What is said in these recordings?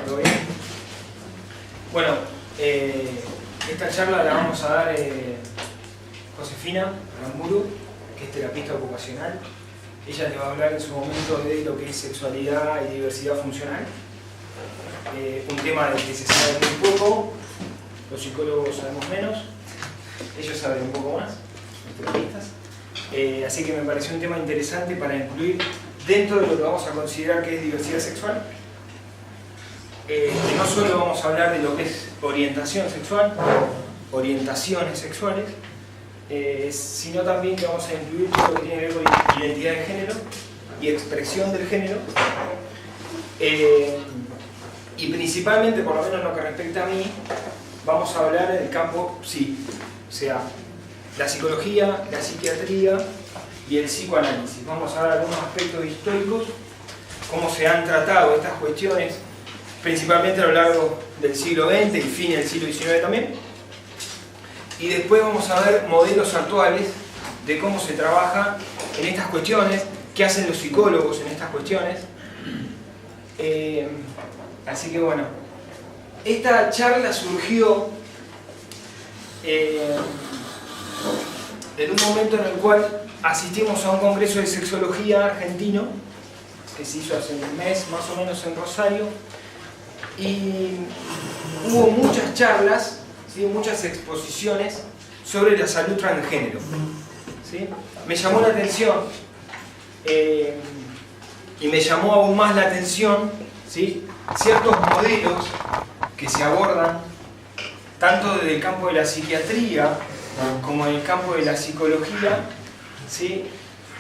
¿todo bien? Bueno, esta charla la vamos a dar Josefina Aramburu, que es terapista ocupacional. Ella te va a hablar en su momento de lo que es sexualidad y diversidad funcional. Un tema del que se sabe muy poco, los psicólogos sabemos menos, ellos saben un poco más, los terapistas. Así que me pareció un tema interesante para incluir dentro de lo que vamos a considerar que es diversidad sexual. No solo vamos a hablar de lo que es orientación sexual, orientaciones sexuales, sino también que vamos a incluir todo lo que tiene que ver con identidad de género y expresión del género. Y principalmente, por lo menos en lo que respecta a mí, vamos a hablar en el campo psi, o sea, la psicología, la psiquiatría y el psicoanálisis. Vamos a ver algunos aspectos históricos, cómo se han tratado estas cuestiones, principalmente a lo largo del siglo XX y fin del siglo XIX también. Y después vamos a ver modelos actuales de cómo se trabaja en estas cuestiones, qué hacen los psicólogos en estas cuestiones. Así que bueno, esta charla surgió en un momento en el cual asistimos a un congreso de sexología argentino que se hizo hace un mes más o menos en Rosario, y hubo muchas charlas, ¿sí? Muchas exposiciones sobre la salud transgénero, ¿sí? Me llamó la atención y me llamó aún más la atención, ¿sí? Ciertos modelos que se abordan tanto desde el campo de la psiquiatría como en el campo de la psicología, ¿sí?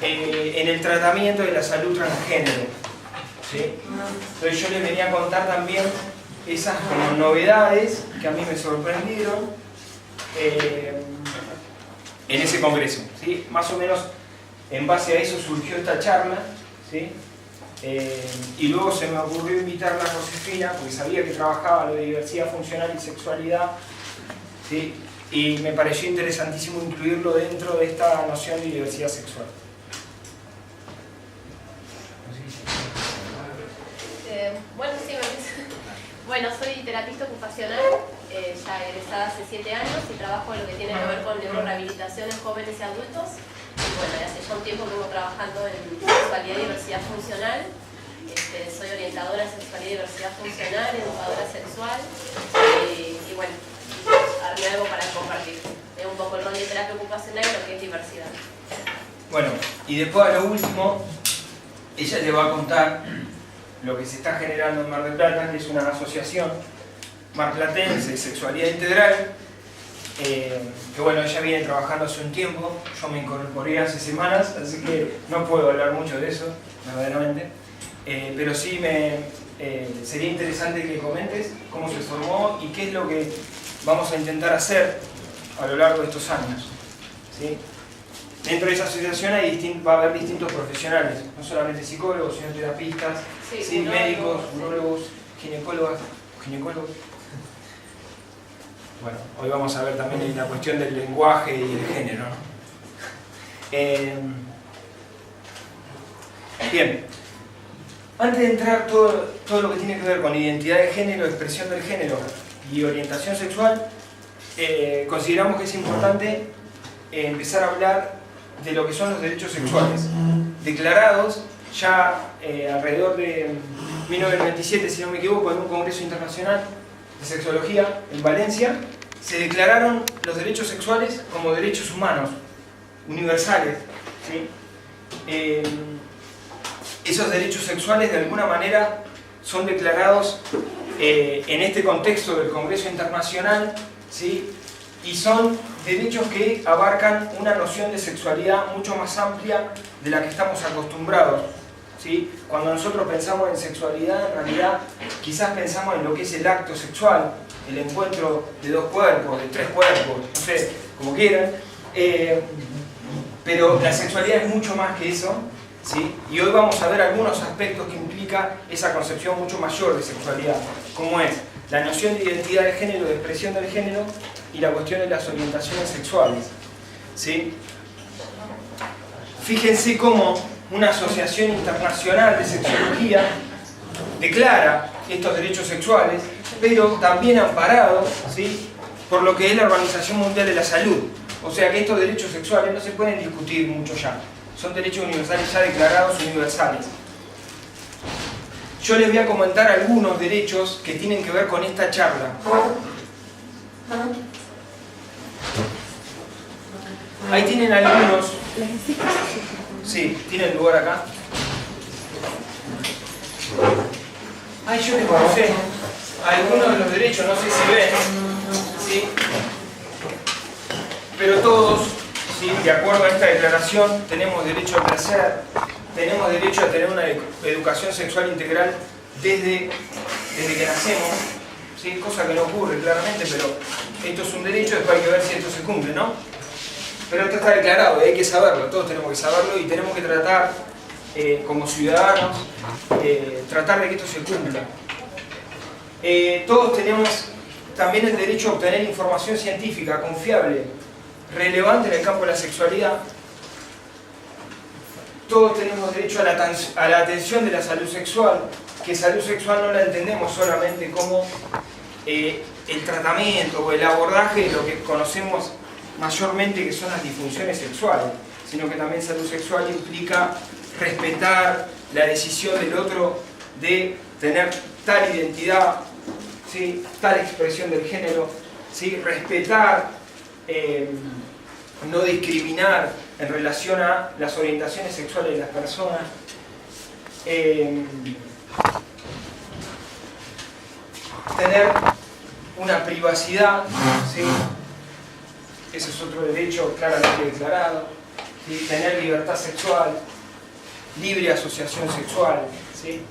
En el tratamiento de la salud transgénero, ¿sí? Entonces yo les venía a contar también esas como novedades que a mí me sorprendieron en ese congreso, ¿sí? Más o menos en base a eso surgió esta charla, ¿sí? Y luego se me ocurrió invitarla a Josefina porque sabía que trabajaba lo de diversidad funcional y sexualidad, ¿sí? Y me pareció interesantísimo incluirlo dentro de esta noción de diversidad sexual. Bueno, soy terapista ocupacional, ya egresada hace 7 años y trabajo en lo que tiene que ver con neurorehabilitación en jóvenes y adultos. Y bueno, hace ya un tiempo que vengo trabajando en sexualidad y diversidad funcional. Soy orientadora en sexualidad y diversidad funcional, educadora sexual y bueno, haré algo para compartir. Es un poco el rol de terapia ocupacional y lo que es diversidad. Bueno, y después a lo último, ella te va a contar lo que se está generando en Mar del Plata, que es una asociación marplatense de sexualidad integral, que bueno, ella viene trabajando hace un tiempo, yo me incorporé hace semanas, así que no puedo hablar mucho de eso, verdaderamente, pero sí sería interesante que comentes cómo se formó y qué es lo que vamos a intentar hacer a lo largo de estos años, ¿sí? Dentro de esa asociación va a haber distintos profesionales, no solamente psicólogos, sino terapistas, ¿sí? Médicos, urólogos, ginecólogos. Bueno, hoy vamos a ver también la cuestión del lenguaje y el género, ¿no? Bien, antes de entrar todo lo que tiene que ver con identidad de género, expresión del género y orientación sexual, consideramos que es importante empezar a hablar de lo que son los derechos sexuales, declarados ya alrededor de 1997, si no me equivoco, en un congreso internacional de sexología en Valencia. Se declararon los derechos sexuales como derechos humanos, universales, ¿sí? Esos derechos sexuales de alguna manera son declarados en este contexto del Congreso Internacional, ¿sí? Y son derechos que abarcan una noción de sexualidad mucho más amplia de la que estamos acostumbrados, ¿sí? Cuando nosotros pensamos en sexualidad, en realidad quizás pensamos en lo que es el acto sexual, el encuentro de 2 cuerpos, de 3 cuerpos, no sé, como quieran, pero la sexualidad es mucho más que eso, ¿sí? Y hoy vamos a ver algunos aspectos que implica esa concepción mucho mayor de sexualidad, como es la noción de identidad de género, de expresión del género y la cuestión de las orientaciones sexuales, ¿sí? Fíjense cómo una asociación internacional de sexología declara estos derechos sexuales, pero también amparados, ¿sí?, por lo que es la Organización Mundial de la Salud. O sea que estos derechos sexuales no se pueden discutir mucho ya. Son derechos universales ya declarados universales. Yo les voy a comentar algunos derechos que tienen que ver con esta charla. Ahí tienen algunos. Sí, tienen lugar acá. Ay, yo les conocé algunos de los derechos, no sé si ven, ¿sí? Pero todos, ¿sí?, de acuerdo a esta declaración, tenemos derecho al placer, tenemos derecho a tener una educación sexual integral desde que nacemos, ¿sí?, cosa que no ocurre claramente, pero esto es un derecho, después hay que ver si esto se cumple, ¿no? Pero esto está declarado y hay que saberlo, todos tenemos que saberlo y tenemos que tratar, como ciudadanos, tratar de que esto se cumpla. Todos tenemos también el derecho a obtener información científica confiable, relevante en el campo de la sexualidad. Todos tenemos derecho a la atención de la salud sexual, que salud sexual no la entendemos solamente como el tratamiento o el abordaje de lo que conocemos mayormente que son las disfunciones sexuales, sino que también salud sexual implica respetar la decisión del otro de tener tal identidad, ¿sí?, tal expresión del género, ¿sí?, respetar, no discriminar en relación a las orientaciones sexuales de las personas, tener una privacidad, ¿sí?, ese es otro derecho claramente declarado, ¿sí?, tener libertad sexual, libre asociación sexual, ¿sí?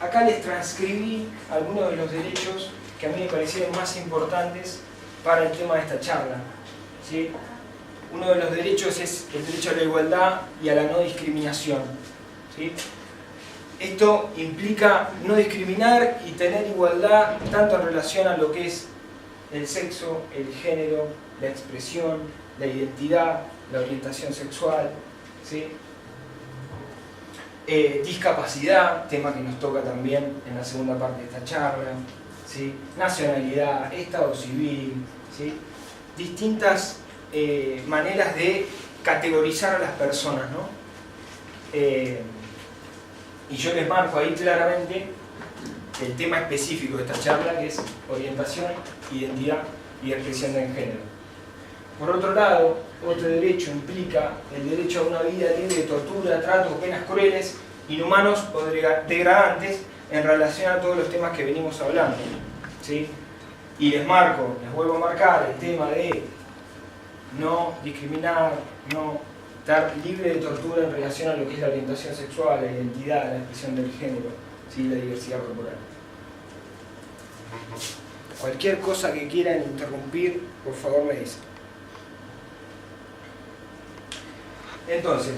Acá les transcribí algunos de los derechos que a mí me parecieron más importantes para el tema de esta charla, ¿sí? Uno de los derechos es el derecho a la igualdad y a la no discriminación, ¿sí? Esto implica no discriminar y tener igualdad tanto en relación a lo que es el sexo, el género, la expresión, la identidad, la orientación sexual, ¿sí?, discapacidad, tema que nos toca también en la segunda parte de esta charla, ¿sí?, nacionalidad, estado civil, ¿sí?, distintas maneras de categorizar a las personas, ¿no? Y yo les marco ahí claramente el tema específico de esta charla, que es orientación, identidad y expresión de género. Por otro lado, otro derecho implica el derecho a una vida libre de tortura, tratos o penas crueles, inhumanos o degradantes en relación a todos los temas que venimos hablando, ¿sí? Y les vuelvo a marcar el tema de no discriminar, no estar libre de tortura en relación a lo que es la orientación sexual, la identidad, la expresión del género, ¿sí?, la diversidad corporal. Cualquier cosa que quieran interrumpir, por favor me dicen. Entonces,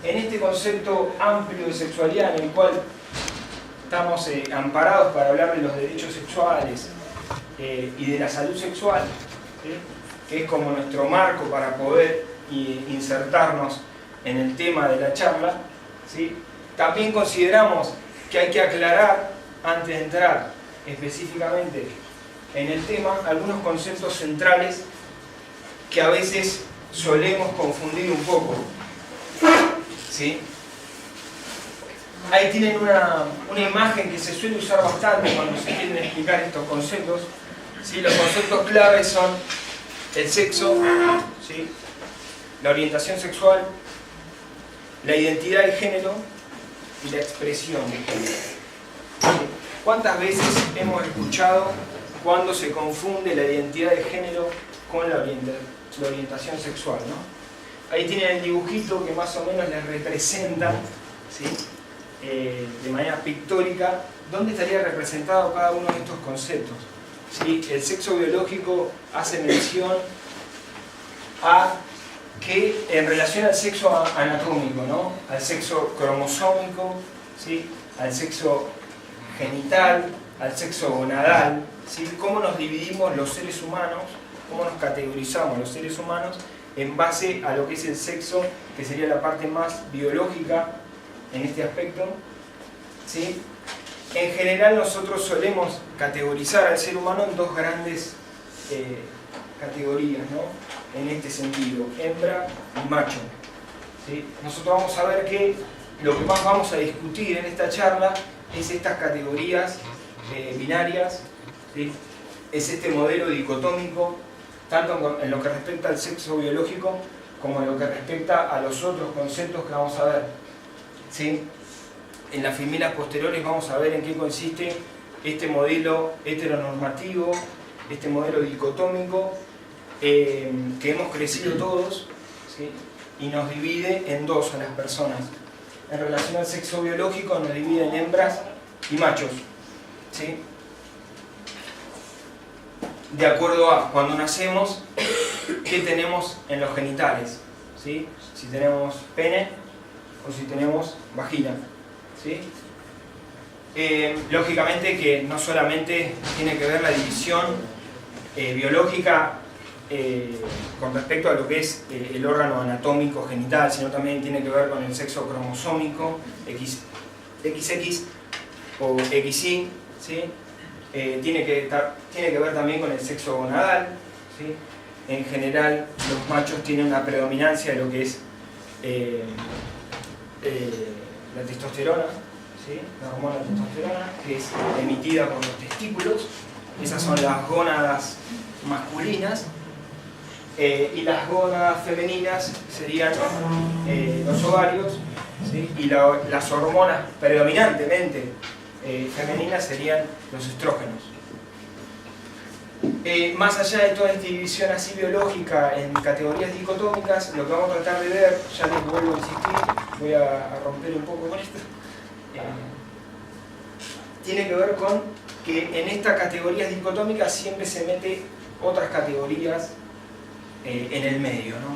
en este concepto amplio de sexualidad en el cual estamos amparados para hablar de los derechos sexuales y de la salud sexual, ¿sí?, que es como nuestro marco para poder insertarnos en el tema de la charla, ¿sí?, también consideramos que hay que aclarar, antes de entrar específicamente en el tema, algunos conceptos centrales que a veces solemos confundir un poco, ¿sí? Ahí tienen una imagen que se suele usar bastante cuando se quieren explicar estos conceptos, ¿sí? Los conceptos claves son el sexo, ¿sí?, la orientación sexual, la identidad de género y la expresión de género. ¿Sí? ¿Cuántas veces hemos escuchado cuando se confunde la identidad de género con la orientación sexual, ¿no? Ahí tienen el dibujito que más o menos les representa, ¿sí?, de manera pictórica, dónde estaría representado cada uno de estos conceptos, ¿sí? El sexo biológico hace mención a que en relación al sexo anatómico, ¿no?, al sexo cromosómico, ¿sí?, al sexo genital, al sexo gonadal, ¿sí?, cómo nos dividimos los seres humanos, cómo nos categorizamos los seres humanos en base a lo que es el sexo, que sería la parte más biológica en este aspecto, ¿sí? En general nosotros solemos categorizar al ser humano en dos grandes categorías, ¿no? En este sentido, hembra y macho, ¿sí? Nosotros vamos a ver que lo que más vamos a discutir en esta charla es estas categorías binarias, ¿sí? Es este modelo dicotómico, tanto en lo que respecta al sexo biológico como en lo que respecta a los otros conceptos que vamos a ver, ¿sí? En las filminas posteriores vamos a ver en qué consiste este modelo heteronormativo, este modelo dicotómico que hemos crecido todos, ¿sí? Y nos divide en dos a las personas. En relación al sexo biológico nos divide en hembras y machos, ¿sí? De acuerdo a cuando nacemos, qué tenemos en los genitales, ¿sí? Si tenemos pene o si tenemos vagina, ¿sí? Lógicamente que no solamente tiene que ver la división biológica con respecto a lo que es el órgano anatómico genital, sino también tiene que ver con el sexo cromosómico, XX o XY, ¿sí? Tiene que ver también con el sexo gonadal, ¿sí? En general los machos tienen una predominancia de lo que es la testosterona, ¿sí? La hormona testosterona, que es emitida por los testículos. Esas son las gónadas masculinas, y las gónadas femeninas serían los ovarios, ¿sí? Y las hormonas predominantemente femeninas serían los estrógenos. Más allá de toda esta división así biológica en categorías dicotómicas, lo que vamos a tratar de ver, ya les vuelvo a insistir, voy a romper un poco con esto, tiene que ver con que en estas categorías dicotómicas siempre se mete otras categorías en el medio, ¿no?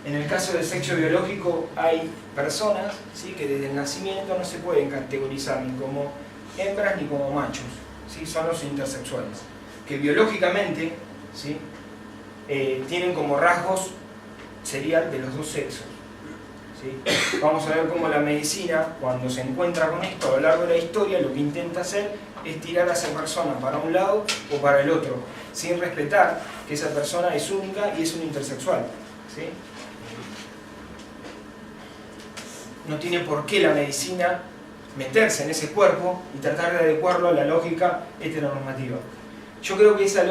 En el caso del sexo biológico hay personas, ¿sí? Que desde el nacimiento no se pueden categorizar ni como hembras ni como machos, ¿sí? Son los intersexuales, que biológicamente, ¿sí? Tienen como rasgos serial de los dos sexos, ¿sí? Vamos a ver cómo la medicina, cuando se encuentra con esto a lo largo de la historia, lo que intenta hacer es tirar a esa persona para un lado o para el otro, sin respetar que esa persona es única y es un intersexual, ¿sí? No tiene por qué la medicina meterse en ese cuerpo y tratar de adecuarlo a la lógica heteronormativa. Yo creo que esa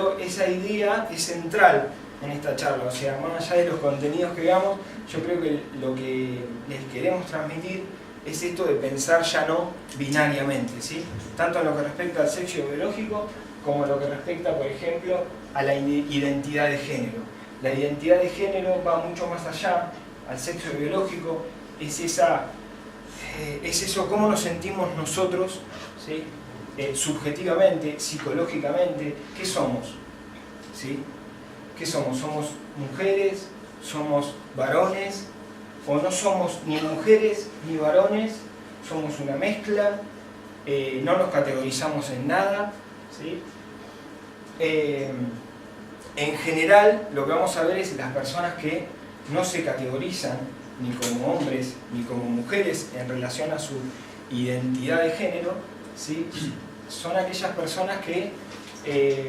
idea es central en esta charla, o sea, más allá de los contenidos que veamos, yo creo que lo que les queremos transmitir es esto de pensar ya no binariamente, ¿sí? Tanto en lo que respecta al sexo biológico como en lo que respecta, por ejemplo, a la identidad de género. La identidad de género va mucho más allá al sexo biológico, es eso, cómo nos sentimos nosotros, ¿sí? Subjetivamente, psicológicamente, ¿qué somos? ¿Sí? ¿Qué somos? ¿Somos mujeres? ¿Somos varones? ¿O no somos ni mujeres ni varones? Somos una mezcla, no nos categorizamos en nada, ¿sí? En general, lo que vamos a ver es las personas que no se categorizan ni como hombres ni como mujeres en relación a su identidad de género, ¿sí? Son aquellas personas que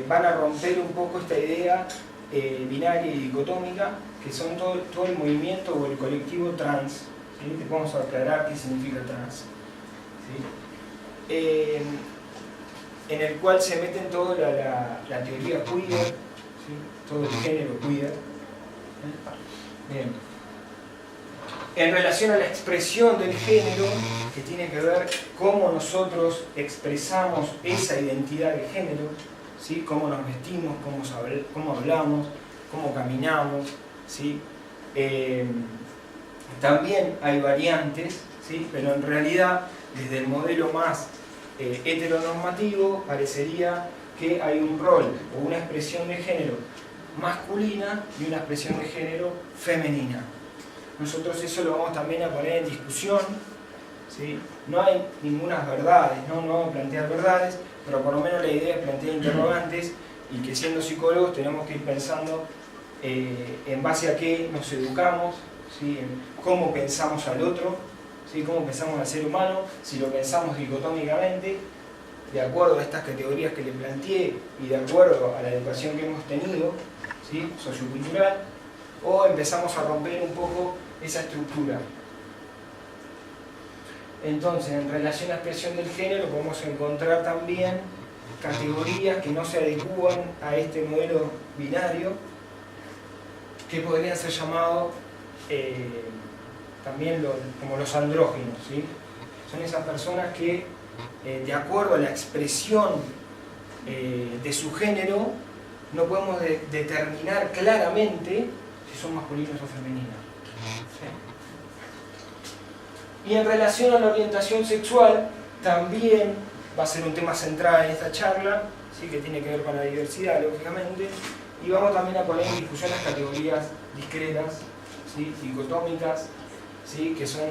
van a romper un poco esta idea binaria y dicotómica, que son todo el movimiento o el colectivo trans, ¿sí? Te vamos a aclarar qué significa trans, ¿sí? En el cual se meten toda la teoría queer, ¿sí? Todo el género queer. Bien. En relación a la expresión del género, que tiene que ver cómo nosotros expresamos esa identidad de género, ¿sí? Cómo nos vestimos, cómo hablamos, cómo caminamos, ¿sí? También hay variantes, ¿sí? Pero en realidad, desde el modelo más heteronormativo, parecería que hay un rol o una expresión de género masculina y una expresión de género femenina. Nosotros eso lo vamos también a poner en discusión, ¿sí? No hay ninguna verdades, no vamos a plantear verdades, pero por lo menos la idea es plantear interrogantes y que siendo psicólogos tenemos que ir pensando en base a qué nos educamos, ¿sí? En cómo pensamos al otro, ¿sí? Cómo pensamos al ser humano, si lo pensamos dicotómicamente, de acuerdo a estas categorías que le planteé y de acuerdo a la educación que hemos tenido, ¿sí? Sociocultural, o empezamos a romper un poco esa estructura. Entonces, en relación a la expresión del género, podemos encontrar también categorías que no se adecúan a este modelo binario, que podrían ser llamados también como los andróginos, ¿sí? Son esas personas que, de acuerdo a la expresión de su género, no podemos determinar claramente si son masculinos o femeninos. ¿Sí? Y en relación a la orientación sexual, también va a ser un tema central en esta charla, ¿sí? Que tiene que ver con la diversidad, lógicamente, y vamos también a poner en discusión las categorías discretas, ¿sí? Dicotómicas, ¿sí? Que son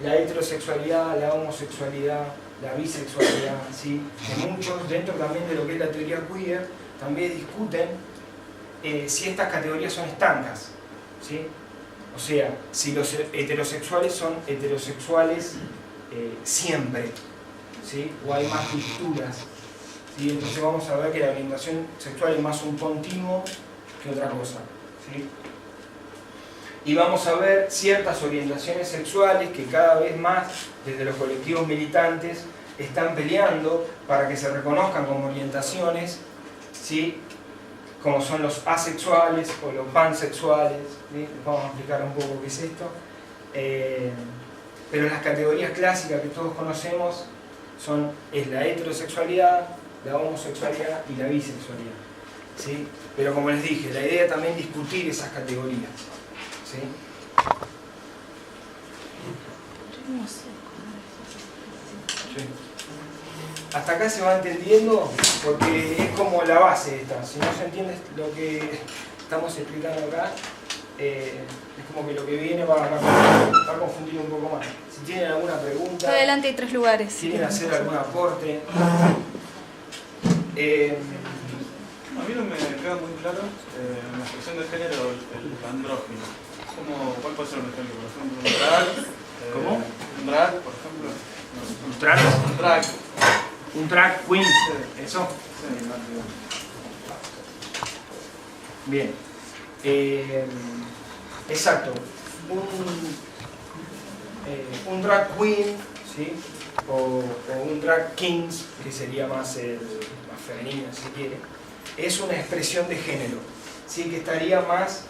la heterosexualidad, la homosexualidad, la bisexualidad, ¿sí? Que muchos, dentro también de lo que es la teoría queer, también discuten si estas categorías son estancas, ¿sí? O sea, si los heterosexuales son heterosexuales siempre, ¿sí? O hay más rupturas, ¿sí? Entonces vamos a ver que la orientación sexual es más un continuo que otra cosa, ¿sí? Y vamos a ver ciertas orientaciones sexuales que cada vez más, desde los colectivos militantes, están peleando para que se reconozcan como orientaciones, ¿sí? Como son los asexuales o los pansexuales, ¿sí? Les vamos a explicar un poco qué es esto. Pero las categorías clásicas que todos conocemos es la heterosexualidad, la homosexualidad y la bisexualidad, ¿sí? Pero como les dije, la idea es también discutir esas categorías, ¿sí? Sí. Hasta acá se va entendiendo porque es como la base esta. Si no se entiende lo que estamos explicando acá, es como que lo que viene va a confundir un poco más. Si tienen alguna pregunta, adelante hay 3 lugares. quieren hacer algún aporte. A mí no me queda muy claro en la expresión de género el andrógino. ¿Cuál puede ser un ejemplo? Por ejemplo, un drag. ¿Cómo? Un drag, por ejemplo. ¿Un drag? Un drag. ¿Un drag queen? Sí. ¿Eso? Sí. Bien. Exacto. Un drag queen, ¿sí? O un drag kings, que sería más femenino si quiere, es una expresión de género, ¿sí? Que estaría más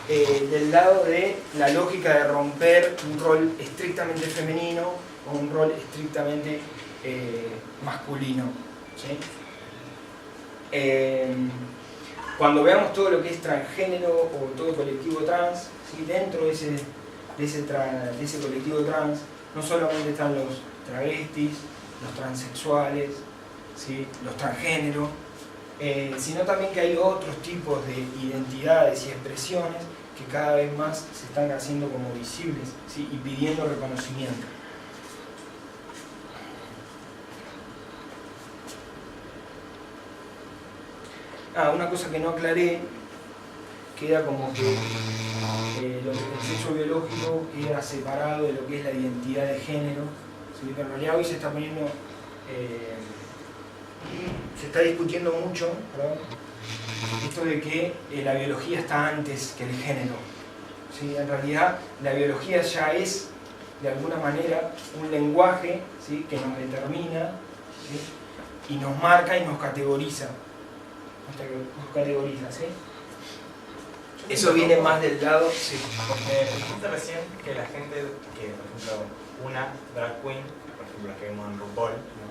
del lado de la lógica de romper un rol estrictamente femenino o un rol estrictamente masculino, ¿sí? Cuando veamos todo lo que es transgénero o todo colectivo trans, ¿sí? Dentro de ese colectivo trans no solamente están los travestis, los transexuales, ¿sí? Los transgéneros, sino también que hay otros tipos de identidades y expresiones que cada vez más se están haciendo como visibles, ¿sí? Y pidiendo reconocimiento. Una cosa que no aclaré, queda como que el sexo biológico queda separado de lo que es la identidad de género, ¿sí? Que en realidad hoy se está poniendo, se está discutiendo mucho, ¿verdad? Esto de que la biología está antes que el género, ¿sí? En realidad la biología ya es de alguna manera un lenguaje, ¿sí? Que nos determina, ¿sí? Y nos marca y nos categoriza. Nos categoriza, ¿sí? Eso viene más del lado, sí. Porque dijiste recién que la gente que, por ejemplo, una drag queen, por ejemplo la que vemos en RuPaul, ¿no?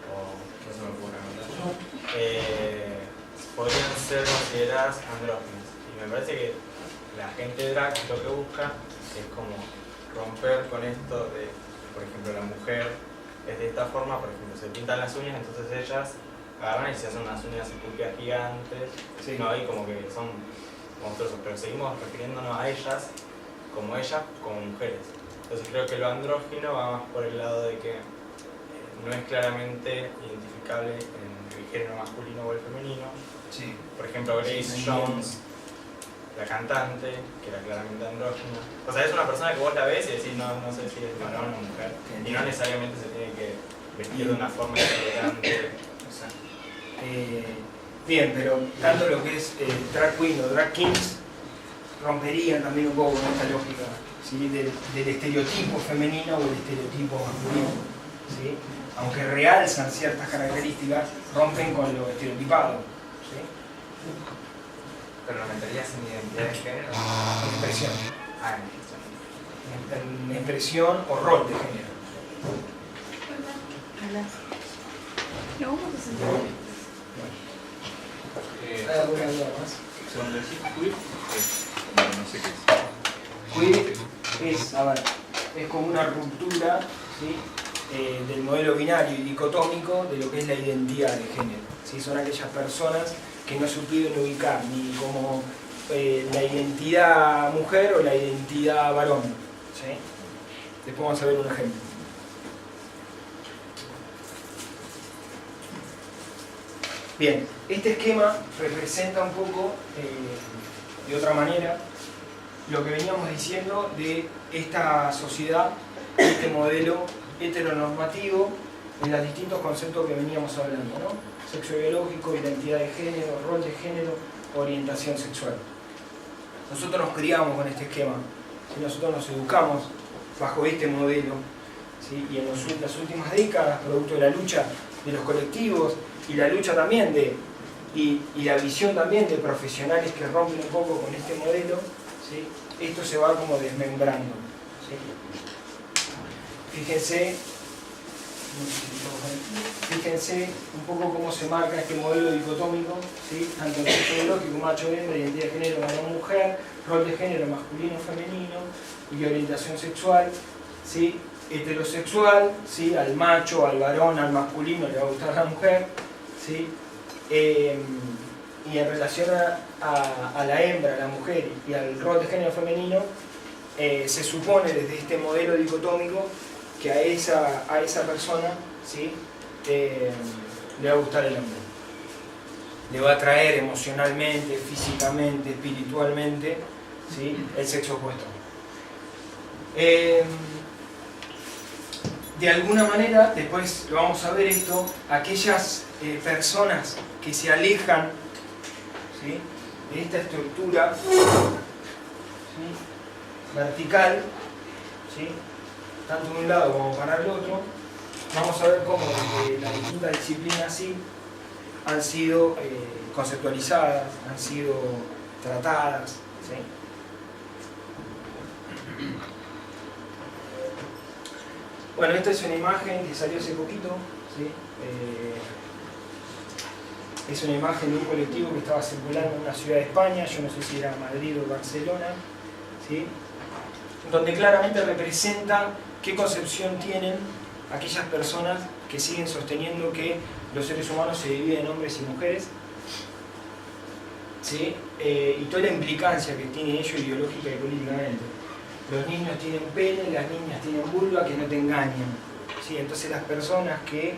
O no se me ocurre nombrar, podrían ser consideradas andróginas. Y me parece que la gente drag lo que busca es como romper con esto de, por ejemplo, la mujer es de esta forma, por ejemplo, se pintan las uñas, entonces ellas agarran y se hacen unas uñas esculpidas gigantes, Sí. ¿no? Y como que son monstruosos, pero seguimos refiriéndonos a ellas como mujeres. Entonces creo que lo andrógino va más por el lado de que no es claramente identificable en el género masculino o el femenino. Sí. Por ejemplo, Grace Sí, Jones la cantante, que era claramente andrógina. O sea, es una persona que vos la ves y decís, no sé si es varón o mujer. Y no necesariamente se tiene que vestir de una forma elegante. Bien, pero tanto lo que es drag queen o drag kings romperían también un poco con esta lógica, ¿sí? del estereotipo femenino o el estereotipo masculino, ¿sí? Aunque realzan ciertas características, rompen con lo estereotipado, ¿sí? Pero lo meterías en identidad de género. En expresión. En expresión. En expresión o rol de género. ¿Hay alguna duda más? Cuando decís queer, no sé qué es. Queer es, a ver, es como una ruptura, ¿sí? Del modelo binario y dicotómico de lo que es la identidad de género, ¿sí? Son aquellas personas que no supieron ubicar ni como la identidad mujer o la identidad varón, ¿sí? Después vamos a ver un ejemplo. Bien, este esquema representa un poco, de otra manera, lo que veníamos diciendo de esta sociedad, este modelo heteronormativo en los distintos conceptos que veníamos hablando, ¿no? Sexo biológico, identidad de género, rol de género, orientación sexual. Nosotros nos criamos con este esquema, ¿sí? Nosotros nos educamos bajo este modelo, ¿sí? Y en las últimas décadas, producto de la lucha de los colectivos y la lucha también y la visión también de profesionales que rompen un poco con este modelo, ¿sí? Esto se va como desmembrando, ¿sí? Fíjense un poco cómo se marca este modelo dicotómico, ¿sí? Tanto el sexo biológico, macho hembra, identidad de género varón mujer, rol de género masculino femenino y orientación sexual, ¿sí? Heterosexual, ¿sí? Al macho, al varón, al masculino le va a gustar la mujer, ¿sí? Y en relación a la hembra, a la mujer y al rol de género femenino, se supone desde este modelo dicotómico que a esa persona, ¿sí? Le va a gustar el hombre. Le va a atraer emocionalmente, físicamente, espiritualmente, ¿sí? El sexo opuesto. De alguna manera, después lo vamos a ver esto, aquellas personas que se alejan, ¿sí? De esta estructura, ¿sí? Vertical, ¿sí? Tanto de un lado como para el otro, vamos a ver cómo las distintas disciplinas sí han sido conceptualizadas, han sido tratadas, ¿sí? Bueno, esta es una imagen que salió hace poquito, ¿sí? Es una imagen de un colectivo que estaba circulando en una ciudad de España, yo no sé si era Madrid o Barcelona, ¿sí? Donde claramente representa qué concepción tienen aquellas personas que siguen sosteniendo que los seres humanos se dividen en hombres y mujeres, ¿sí? Y toda la implicancia que tiene ello ideológica y políticamente. Los niños tienen pene, las niñas tienen vulva, que no te engañan, ¿sí? Entonces las personas que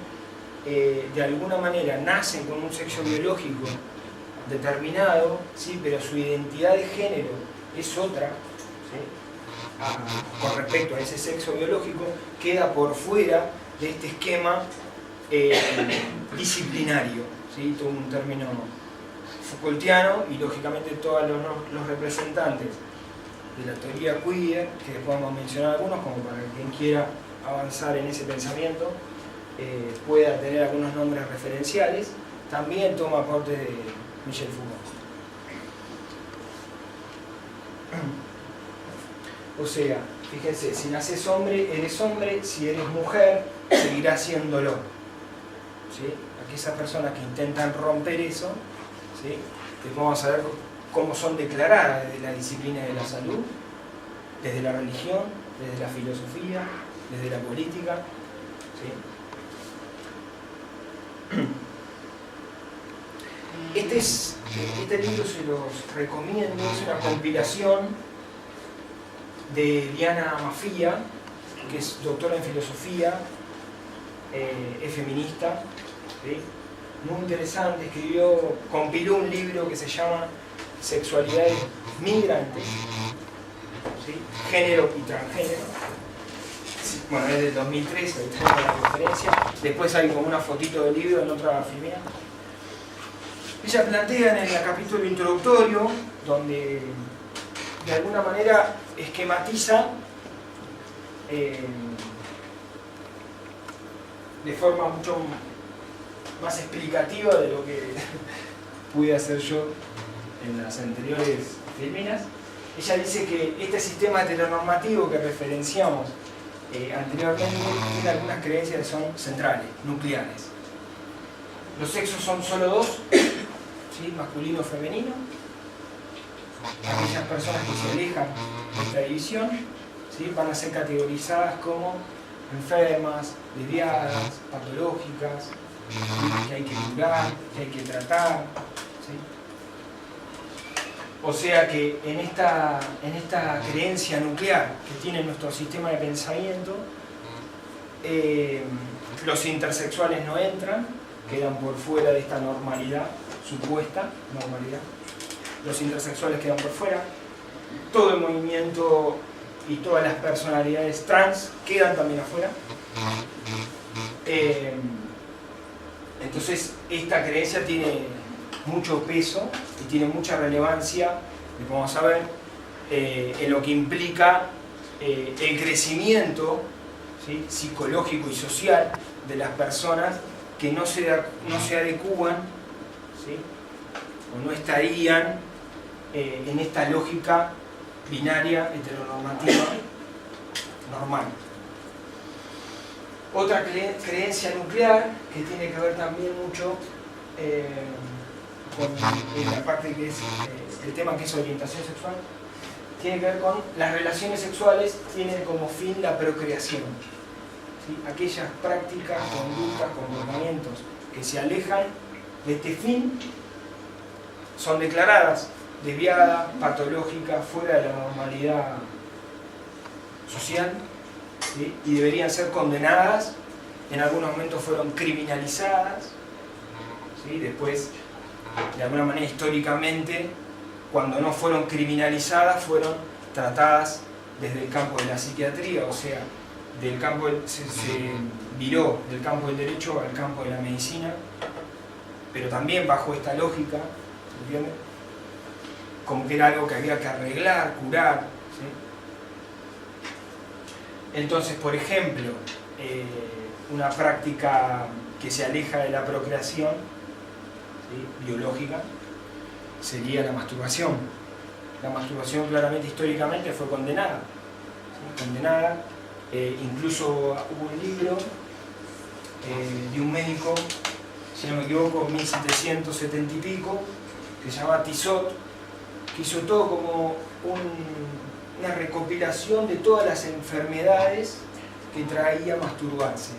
de alguna manera nacen con un sexo biológico determinado, ¿sí? Pero su identidad de género es otra, ¿sí? Con respecto a ese sexo biológico, queda por fuera de este esquema disciplinario, ¿sí? Todo un término Foucaultiano, y lógicamente todos los representantes de la teoría queer, que después vamos a mencionar algunos, como para quien quiera avanzar en ese pensamiento, pueda tener algunos nombres referenciales, también toma aporte de Michel Foucault. O sea, fíjense, si naces hombre, eres hombre, si eres mujer, seguirás siéndolo, ¿sí? Aquellas personas que intentan romper eso, ¿sí? Después vamos a ver cómo son declaradas desde la disciplina de la salud, desde la religión, desde la filosofía, desde la política, ¿sí? Este libro se los recomiendo, es una compilación de Diana Mafia, que es doctora en filosofía, es feminista, ¿sí? Muy interesante, compiló un libro que se llama sexualidades migrantes, ¿sí? Género y transgénero. Bueno, es del 2003, ahí tenemos la referencia. Después hay como una fotito del libro en otra filmea. Ella plantea en el capítulo introductorio, donde de alguna manera esquematiza de forma mucho más explicativa de lo que pude hacer yo en las anteriores filminas. Ella dice que este sistema heteronormativo que referenciamos anteriormente tiene algunas creencias que son centrales, nucleares. Los sexos son solo dos, ¿sí? Masculino o femenino. Aquellas personas que se alejan de esta división, ¿sí? Van a ser categorizadas como enfermas, desviadas, patológicas, ¿sí? Que hay que curar, que hay que tratar, ¿sí? O sea que en esta creencia nuclear que tiene nuestro sistema de pensamiento, los intersexuales no entran, quedan por fuera de esta normalidad, supuesta normalidad. Los intersexuales quedan por fuera. Todo el movimiento y todas las personalidades trans quedan también afuera. Entonces esta creencia tiene mucho peso y tiene mucha relevancia, y vamos a ver, en lo que implica el crecimiento, ¿sí? Psicológico y social de las personas que no se adecúan, ¿sí? O no estarían en esta lógica binaria heteronormativa normal. Otra creencia nuclear que tiene que ver también mucho con la parte que es el tema que es orientación sexual, tiene que ver con las relaciones sexuales, tienen como fin la procreación, ¿sí? Aquellas prácticas, conductas, comportamientos que se alejan de este fin son declaradas desviadas, patológicas, fuera de la normalidad social, ¿sí? Y deberían ser condenadas. En algunos momentos fueron criminalizadas, ¿sí? Después, de alguna manera, históricamente, cuando no fueron criminalizadas, fueron tratadas desde el campo de la psiquiatría, o sea, del campo se viró del campo del derecho al campo de la medicina, pero también bajo esta lógica, ¿entiendes? Como que era algo que había que arreglar, curar, ¿sí? Entonces, por ejemplo, una práctica que se aleja de la procreación, ¿sí? Biológica, sería la masturbación. La masturbación claramente históricamente fue condenada, ¿sí? Condenada. Incluso hubo un libro de un médico, si no me equivoco, 1770 y pico, que se llama Tissot, que hizo todo como una recopilación de todas las enfermedades que traía masturbarse.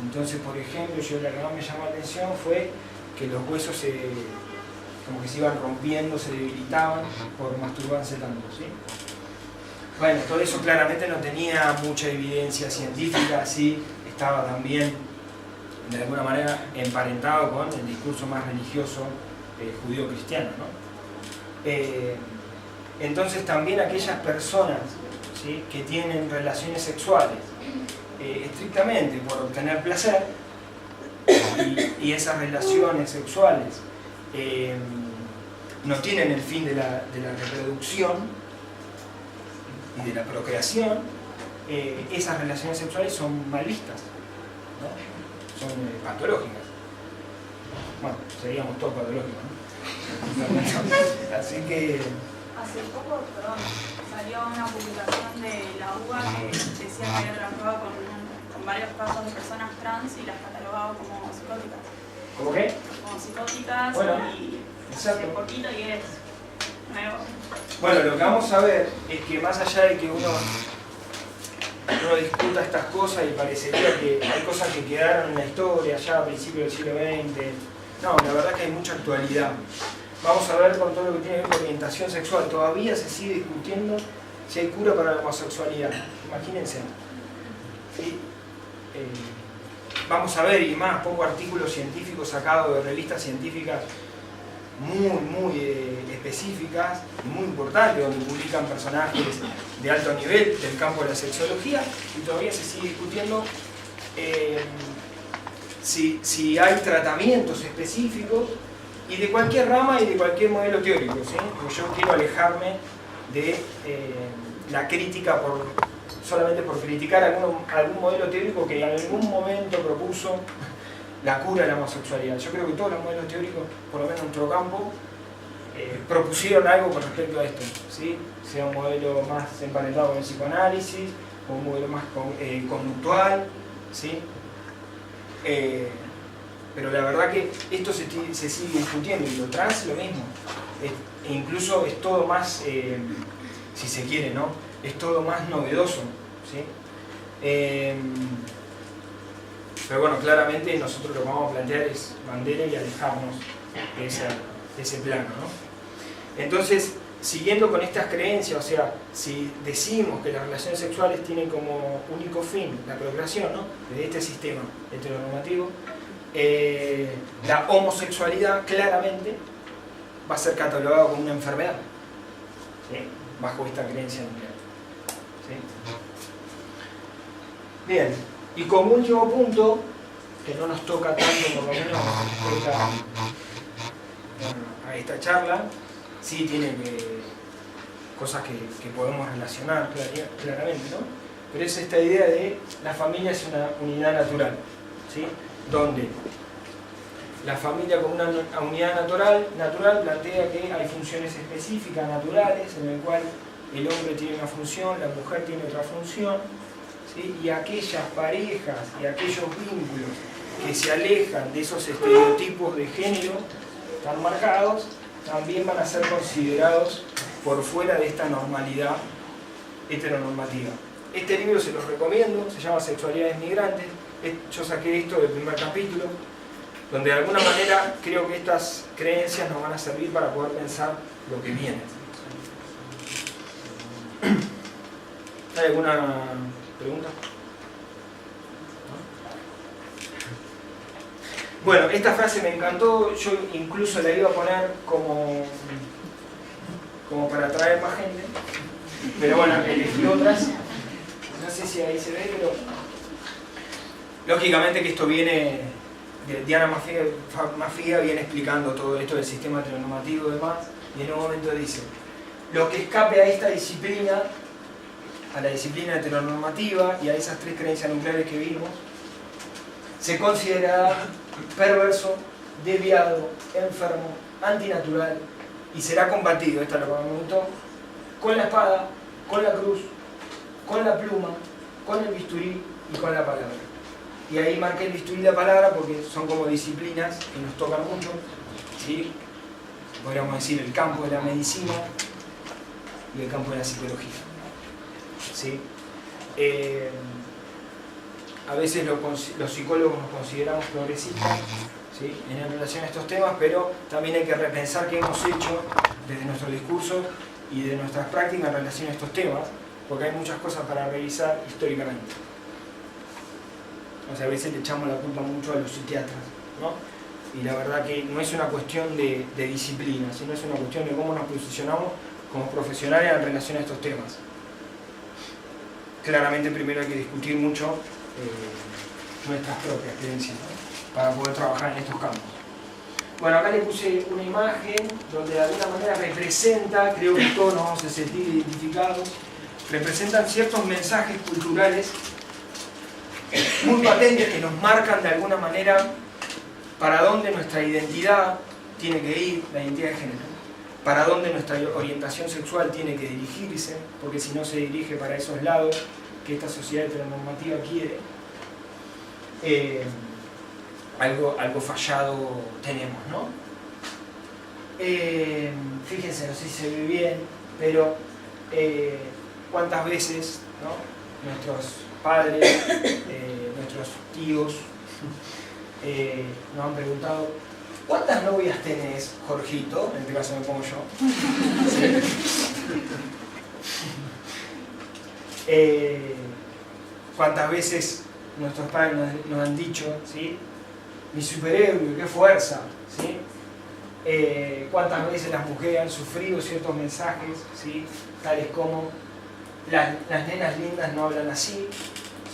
Entonces, por ejemplo, yo la que más me llamó la atención fue que los huesos como que se iban rompiendo, se debilitaban por masturbarse tanto, ¿sí? Bueno, todo eso claramente no tenía mucha evidencia científica, sí, estaba también de alguna manera emparentado con el discurso más religioso judío-cristiano, ¿no? Entonces también aquellas personas, ¿sí? Que tienen relaciones sexuales estrictamente por obtener placer y esas relaciones sexuales no tienen el fin de la reproducción y de la procreación, esas relaciones sexuales son mal vistas, ¿no? Son patológicas. Bueno, seríamos todos patológicos, ¿no? Así que... Hace poco, perdón, salió una publicación de la UBA que decía que había trabajado con varios casos de personas trans y las catalogaba como psicóticas. ¿Cómo qué? Como psicóticas, bueno, y exacto. hace poquito y es nuevo. Bueno, lo que vamos a ver es que más allá de que uno discuta estas cosas y parecería que hay cosas que quedaron en la historia ya a principios del siglo XX, no, la verdad es que hay mucha actualidad. Vamos a ver con todo lo que tiene que ver con orientación sexual. Todavía se sigue discutiendo si hay cura para la homosexualidad. Imagínense. ¿Sí? Vamos a ver, y más, pongo artículos científicos sacados de revistas científicas muy específicas y muy importantes, donde publican personajes de alto nivel del campo de la sexología, y todavía se sigue discutiendo si hay tratamientos específicos y de cualquier rama y de cualquier modelo teórico, ¿sí? Porque yo quiero alejarme de la crítica solamente por criticar algún modelo teórico que en algún momento propuso la cura de la homosexualidad. Yo creo que todos los modelos teóricos, por lo menos en nuestro campo, propusieron algo con respecto a esto, ¿sí? Sea un modelo más emparentado con el psicoanálisis, o un modelo más conductual, ¿sí? Pero la verdad que esto se sigue discutiendo, y lo trans lo mismo. E incluso es todo más, si se quiere, ¿no? Es todo más novedoso, ¿sí? Pero bueno, claramente nosotros lo que vamos a plantear es bandera y alejarnos de ese plano, ¿no? Entonces, siguiendo con estas creencias, o sea, si decimos que las relaciones sexuales tienen como único fin la procreación, ¿no? Desde este sistema heteronormativo, la homosexualidad claramente va a ser catalogada como una enfermedad, ¿sí? Bajo esta creencia nuclear, ¿sí? Bien, y como último punto, que no nos toca tanto, por lo menos a esta charla, sí tiene cosas que podemos relacionar claramente, ¿no? Pero es esta idea de la familia es una unidad natural, ¿sí? Donde la familia como una unidad natural plantea que hay funciones específicas, naturales, en el cual el hombre tiene una función, la mujer tiene otra función, ¿sí? Y aquellas parejas y aquellos vínculos que se alejan de esos estereotipos de género tan marcados, también van a ser considerados por fuera de esta normalidad heteronormativa. Este libro se los recomiendo, se llama Sexualidades Migrantes. Yo saqué esto del primer capítulo, donde de alguna manera creo que estas creencias nos van a servir para poder pensar lo que viene. ¿Hay alguna pregunta? Bueno, esta frase me encantó, yo incluso la iba a poner como para atraer más gente, pero bueno, elegí otras. No sé si ahí se ve, pero lógicamente que esto viene de Diana Mafia viene explicando todo esto del sistema heteronormativo y demás, y en un momento dice: lo que escape a esta disciplina, a la disciplina heteronormativa y a esas tres creencias nucleares que vimos, se considera perverso, desviado, enfermo, antinatural, y será combatido, esta es lo que me gustó, con la espada, con la cruz, con la pluma, con el bisturí y con la palabra. Y ahí marqué el bisturí y la palabra porque son como disciplinas que nos tocan mucho, ¿sí? Podríamos decir el campo de la medicina y el campo de la psicología, ¿sí? A veces los psicólogos nos consideramos progresistas, ¿sí? En relación a estos temas, pero también hay que repensar qué hemos hecho desde nuestro discurso y de nuestras prácticas en relación a estos temas, porque hay muchas cosas para revisar históricamente. O sea, a veces le echamos la culpa mucho a los psiquiatras, ¿no? Y la verdad que no es una cuestión de disciplina, sino es una cuestión de cómo nos posicionamos como profesionales en relación a estos temas. Claramente primero hay que discutir mucho nuestras propias creencias, ¿no? Para poder trabajar en estos campos. Bueno, acá le puse una imagen donde de alguna manera representa, creo que todos nos vamos a sentir identificados, representan ciertos mensajes culturales muy patentes que nos marcan de alguna manera para dónde nuestra identidad tiene que ir, la identidad de género, para dónde nuestra orientación sexual tiene que dirigirse, porque si no se dirige para esos lados que esta sociedad heteronormativa quiere, algo fallado tenemos, ¿no? Fíjense, no sé si se ve bien, pero cuántas veces, ¿no? Nuestros padres, nuestros tíos nos han preguntado: ¿cuántas novias tenés, Jorgito? En este caso me pongo yo. ¿Cuántas veces nuestros padres nos han dicho, ¿sí? Mi superhéroe, qué fuerza, ¿sí? cuántas veces las mujeres han sufrido ciertos mensajes, ¿sí? Tales como las nenas lindas no hablan así,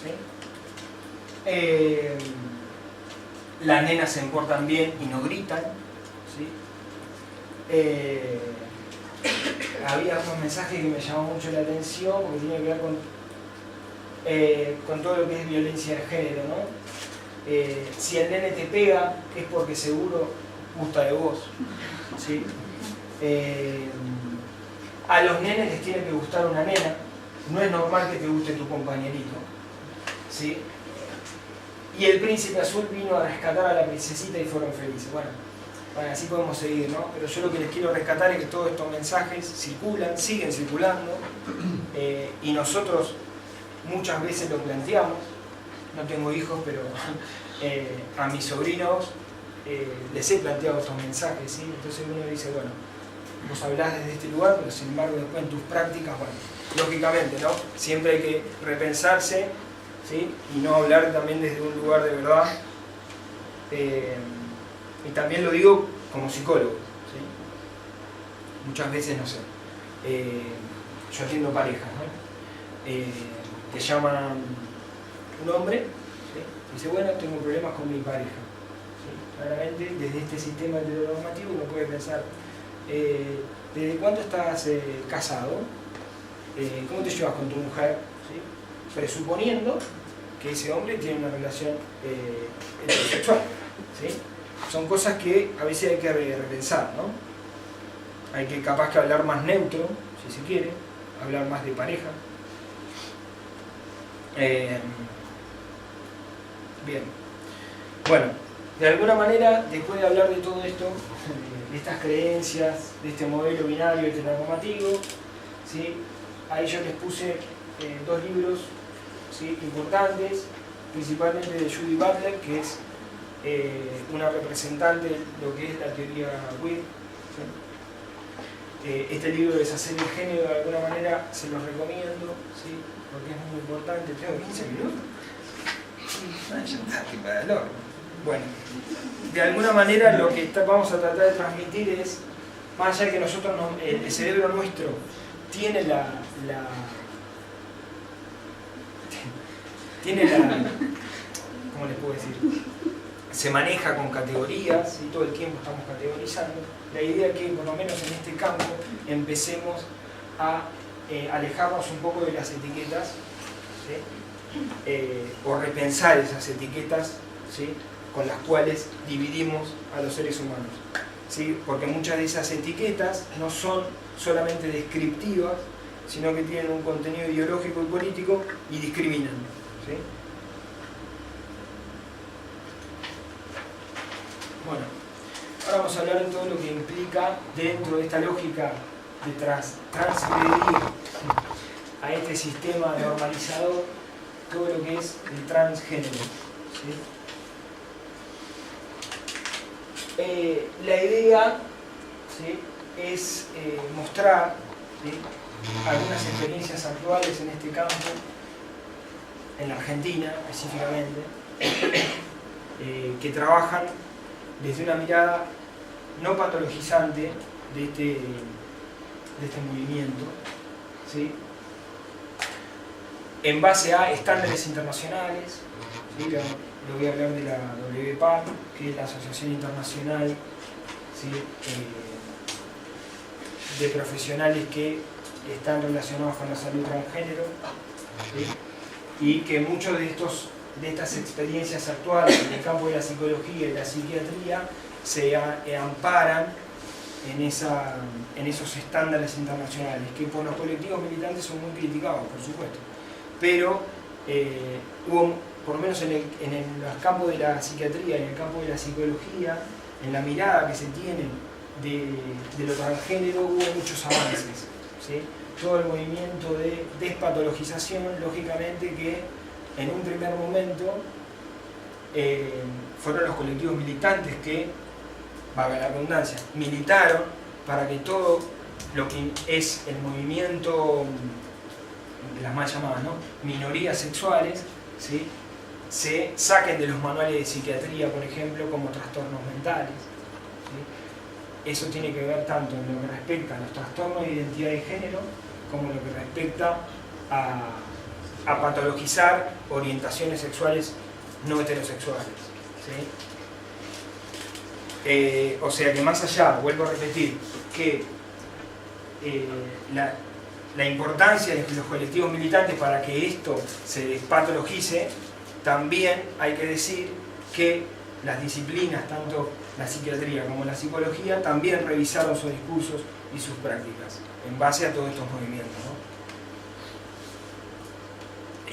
¿sí? Las nenas se comportan bien y no gritan, ¿sí? Había unos mensajes que me llamaban mucho la atención porque tiene que ver con todo lo que es violencia de género, ¿no? Si el nene te pega es porque seguro gusta de vos, ¿sí? A los nenes les tiene que gustar una nena, no es normal que te guste tu compañerito, ¿sí? Y el príncipe azul vino a rescatar a la princesita y fueron felices. Bueno, así podemos seguir, ¿no? Pero yo lo que les quiero rescatar es que todos estos mensajes circulan, siguen circulando, y nosotros muchas veces lo planteamos. No tengo hijos, pero a mis sobrinos les he planteado estos mensajes, ¿sí? Entonces uno dice, bueno, vos hablás desde este lugar, pero sin embargo después en tus prácticas, bueno, lógicamente, ¿no? Siempre hay que repensarse, ¿sí? Y no hablar también desde un lugar de verdad. Y también lo digo como psicólogo, ¿sí? Muchas veces, no sé, yo atiendo parejas, ¿no? Te llama un hombre, ¿sí? Y dice, bueno, tengo problemas con mi pareja, ¿sí? Claramente, desde este sistema heteronormativo uno puede pensar, ¿desde cuándo estás casado? ¿Cómo te llevas con tu mujer? ¿Sí? Presuponiendo que ese hombre tiene una relación heterosexual, ¿sí? Son cosas que a veces hay que repensar, ¿no? Hay que capaz que hablar más neutro, si se quiere, hablar más de pareja. Bien. Bueno, de alguna manera, después de hablar de todo esto, de estas creencias, de este modelo binario heteronormativo, ¿sí? Ahí yo les puse dos libros, ¿sí? Importantes, principalmente de Judy Butler, que es una representante de lo que es la teoría queer, ¿sí? Este libro, Deshacer el género, de alguna manera se los recomiendo, ¿sí? Porque es muy importante. ¿Tengo 15 minutos? Ya está, que para el horno. Bueno, de alguna manera lo que vamos a tratar de transmitir es, más allá de que nosotros el cerebro nuestro tiene ¿cómo les puedo decir? Se maneja con categorías y todo el tiempo estamos categorizando. La idea es que, por lo menos en este campo, empecemos a alejarnos un poco de las etiquetas, ¿sí? O repensar esas etiquetas, ¿sí? Con las cuales dividimos a los seres humanos, ¿sí? Porque muchas de esas etiquetas no son solamente descriptivas, sino que tienen un contenido ideológico y político y discriminan, ¿sí? Bueno, ahora vamos a hablar de todo lo que implica dentro de esta lógica de transgredir a este sistema normalizador todo lo que es el transgénero, ¿sí? La idea, ¿sí? Es mostrar, ¿sí? Algunas experiencias actuales en este campo, en la Argentina específicamente, que trabajan desde una mirada no patologizante de este movimiento, ¿sí? En base a estándares internacionales, ¿sí? Le voy a hablar de la WPAT, que es la Asociación Internacional, ¿sí? De profesionales que están relacionados con la salud transgénero, ¿sí? Y que muchos de estas experiencias actuales en el campo de la psicología y la psiquiatría se amparan en esos estándares internacionales, que por los colectivos militantes son muy criticados, por supuesto, pero hubo, por lo menos en el campo de la psiquiatría, en el campo de la psicología, en la mirada que se tiene de lo transgénero, hubo muchos avances, ¿sí? Todo el movimiento de despatologización, lógicamente que en un primer momento fueron los colectivos militantes que, valga la redundancia, militaron para que todo lo que es el movimiento de las más llamadas, ¿no?, minorías sexuales, ¿sí?, se saquen de los manuales de psiquiatría, por ejemplo, como trastornos mentales, ¿sí? eso tiene que ver tanto en lo que respecta a los trastornos de identidad de género como en lo que respecta a patologizar orientaciones sexuales no heterosexuales, ¿sí? O sea que más allá, vuelvo a repetir, que la importancia de los colectivos militantes para que esto se despatologice, también hay que decir que las disciplinas, tanto la psiquiatría como la psicología, también revisaron sus discursos y sus prácticas en base a todos estos movimientos, ¿no?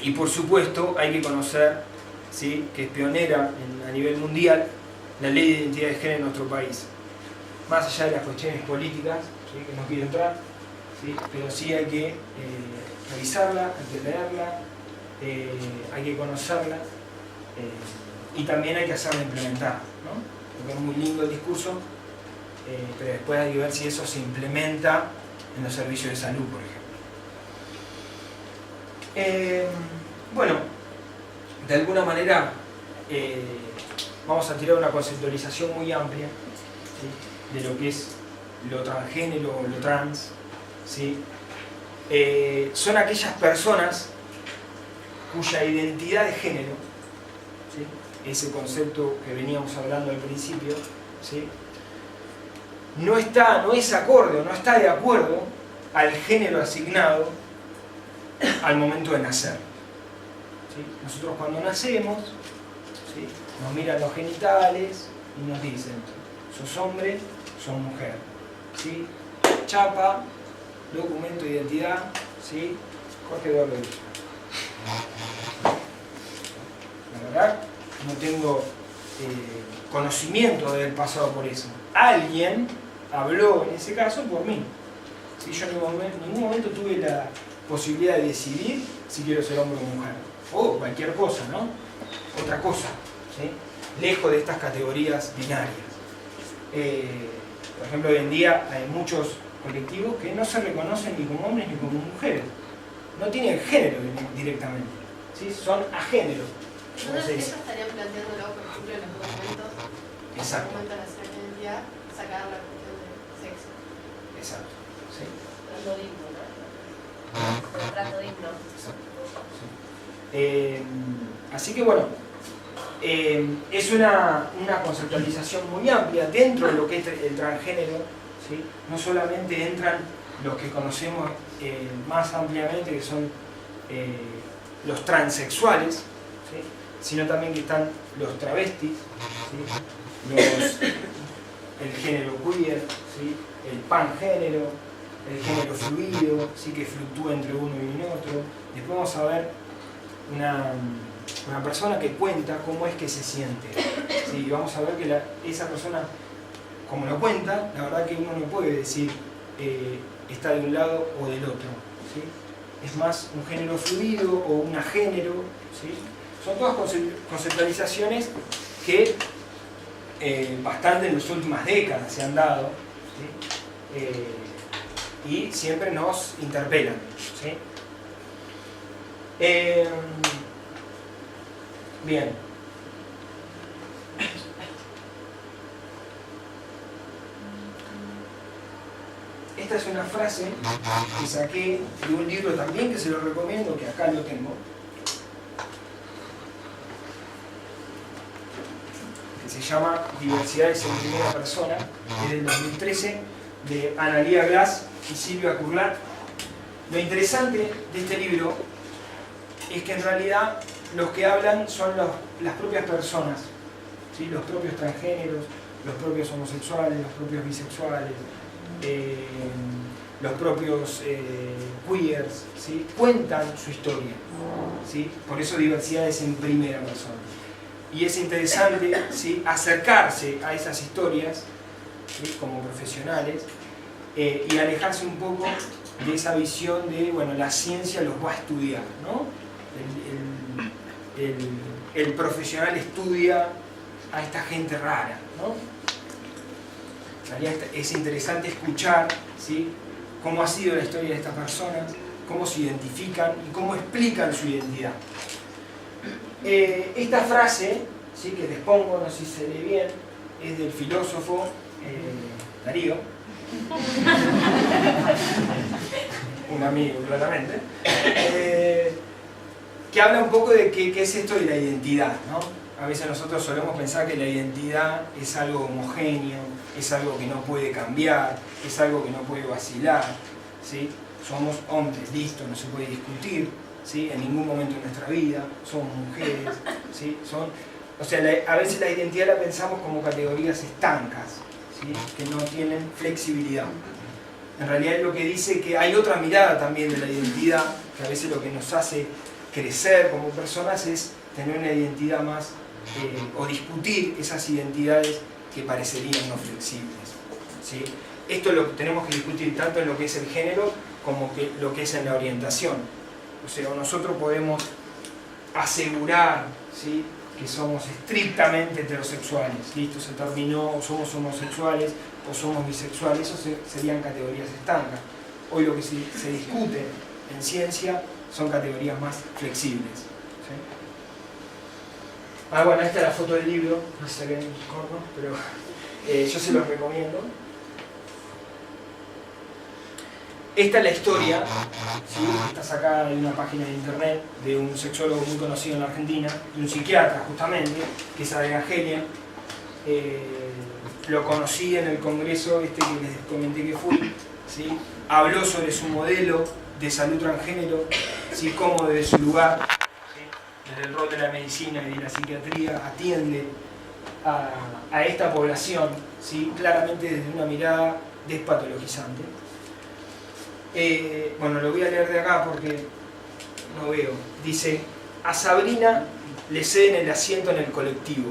Y por supuesto hay que conocer, ¿sí?, que es pionera a nivel mundial la ley de identidad de género en nuestro país. Más allá de las cuestiones políticas, ¿sí?, que no quiero entrar, ¿sí?, pero sí hay que revisarla, hay que leerla, hay que conocerla y también hay que hacerla implementar, ¿no? Porque es muy lindo el discurso, pero después hay que ver si eso se implementa en los servicios de salud, por ejemplo. Bueno, de alguna manera vamos a tirar una conceptualización muy amplia, ¿sí?, de lo que es lo transgénero o lo trans, ¿sí? Son aquellas personas cuya identidad de género, ¿sí?, ese concepto que veníamos hablando al principio, ¿sí?, no es acorde o no está de acuerdo al género asignado al momento de nacer, ¿sí? Nosotros cuando nacemos, ¿sí?, nos miran los genitales y nos dicen: sos hombre, sos mujer, ¿sí? Chapa, documento de identidad, ¿sí?, Jorge Eduardo Villa. La verdad, no tengo conocimiento de haber pasado por eso. Alguien habló en ese caso por mí, ¿sí? Yo en ningún momento tuve la posibilidad de decidir si quiero ser hombre o mujer, o cualquier cosa, ¿no? Otra cosa, ¿sí?, lejos de estas categorías binarias. Por ejemplo, hoy en día hay muchos colectivos que no se reconocen ni como hombres ni como mujeres, no tienen género directamente, ¿sí?, son agénero. Algunos de ellos estarían planteándolo, por ejemplo, en los documentos. Exacto. En el momento de nacer de identidad, sacar la cuestión de sexo. Exacto, sí. Trato digno, ¿no? Trato digno. Así que bueno, es una conceptualización muy amplia dentro de lo que es el transgénero, ¿sí? No solamente entran los que conocemos más ampliamente, que son los transexuales, ¿sí?, sino también que están los travestis, ¿sí?, el género queer, ¿sí?, el pangénero, el género fluido, ¿sí?, que fluctúa entre uno y otro. Después vamos a ver una persona que cuenta cómo es que se siente, ¿sí? Y vamos a ver que esa persona, como lo cuenta, la verdad que uno no puede decir está de un lado o del otro, ¿sí? Es más un género fluido o un agénero, ¿sí? Son todas conceptualizaciones que bastante en las últimas décadas se han dado, ¿sí? Y siempre nos interpelan, ¿sí? Bien. Esta es una frase que saqué de un libro también que se lo recomiendo, que acá lo tengo, que se llama Diversidades en Primera Persona, es del 2013, de Analía Glass y Silvia Curlat. Lo interesante de este libro es que en realidad los que hablan son las propias personas, ¿sí?, los propios transgéneros, los propios homosexuales, los propios bisexuales, los propios queers, ¿sí?, cuentan su historia, ¿sí? Por eso diversidades en primera persona. Y es interesante, ¿sí?, acercarse a esas historias, ¿sí?, como profesionales, y alejarse un poco de esa visión de, bueno, la ciencia los va a estudiar, ¿no? El profesional estudia a esta gente rara, ¿no? En realidad es interesante escuchar, ¿sí?, cómo ha sido la historia de estas personas, cómo se identifican y cómo explican su identidad. Esta frase, ¿sí?, que les pongo, no sé si se lee bien, es del filósofo Darío, un amigo claramente, que habla un poco de qué es esto de la identidad, ¿no? A veces nosotros solemos pensar que la identidad es algo homogéneo, es algo que no puede cambiar, es algo que no puede vacilar, ¿sí? Somos hombres, listo, no se puede discutir, ¿sí? En ningún momento de nuestra vida, somos mujeres, ¿sí? O sea, a veces la identidad la pensamos como categorías estancas, ¿sí? Que no tienen flexibilidad. En realidad es lo que dice que hay otra mirada también de la identidad, que a veces lo que nos hace crecer como personas es tener una identidad más, o discutir esas identidades que parecerían no flexibles, ¿sí? Esto lo tenemos que discutir tanto en lo que es el género como lo que es en la orientación. O sea, nosotros podemos asegurar, ¿sí?, que somos estrictamente heterosexuales, listo, se terminó, o somos homosexuales o somos bisexuales, eso serían categorías estancas. Hoy lo que se discute en ciencia son categorías más flexibles, ¿sí? Bueno, esta es la foto del libro, no se ve en corto, pero yo se los recomiendo. Esta es la historia, ¿sí?, está sacada de una página de internet de un sexólogo muy conocido en la Argentina, de un psiquiatra justamente, que es Adrián Genia. Lo conocí en el congreso que les comenté que fui, ¿sí? Habló sobre su modelo de salud transgénero, ¿sí?, cómo desde su lugar, ¿sí?, desde el rol de la medicina y de la psiquiatría, atiende a esta población, ¿sí?, claramente desde una mirada despatologizante. Bueno, lo voy a leer de acá porque no veo. Dice: a Sabrina le ceden el asiento en el colectivo.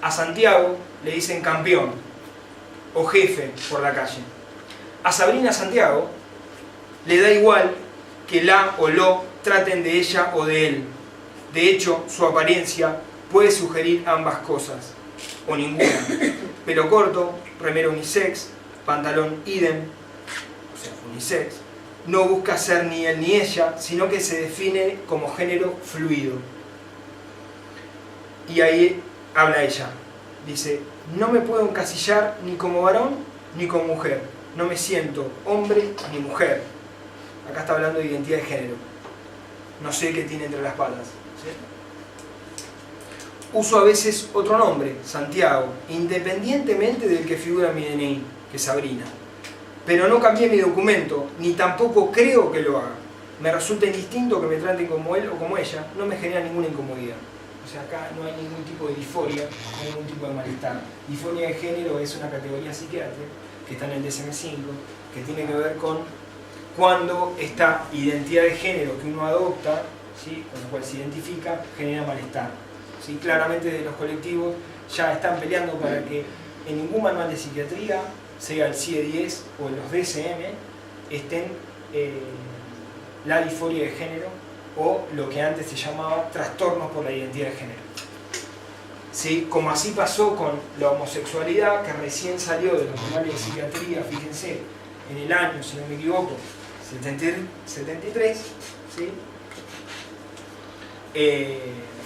A Santiago le dicen campeón o jefe por la calle. A Sabrina Santiago le da igual que la o lo traten de ella o de él. De hecho, su apariencia puede sugerir ambas cosas, o ninguna. Pelo corto, remera unisex, pantalón idem, unisex, no busca ser ni él ni ella, sino que se define como género fluido. Y ahí habla ella, dice: no me puedo encasillar ni como varón ni como mujer, no me siento hombre ni mujer. Acá está hablando de identidad de género, no sé qué tiene entre las patas, ¿sí? Uso a veces otro nombre, Santiago, independientemente del que figura en mi DNI, que es Sabrina. Pero no cambié mi documento, ni tampoco creo que lo haga. Me resulta indistinto que me traten como él o como ella, no me genera ninguna incomodidad. O sea, acá no hay ningún tipo de disforia, no hay ningún tipo de malestar. Disforia de género es una categoría psiquiátrica que está en el DSM-5, que tiene que ver con cuando esta identidad de género que uno adopta, ¿sí?, con la cual se identifica, genera malestar, ¿sí? Claramente desde los colectivos ya están peleando para que en ningún manual de psiquiatría, sea el CIE-10 o los DSM, estén la disforia de género o lo que antes se llamaba trastornos por la identidad de género. ¿Sí? Como así pasó con la homosexualidad, que recién salió de los manuales de psiquiatría, fíjense, en el año, si no me equivoco, 73, ¿sí?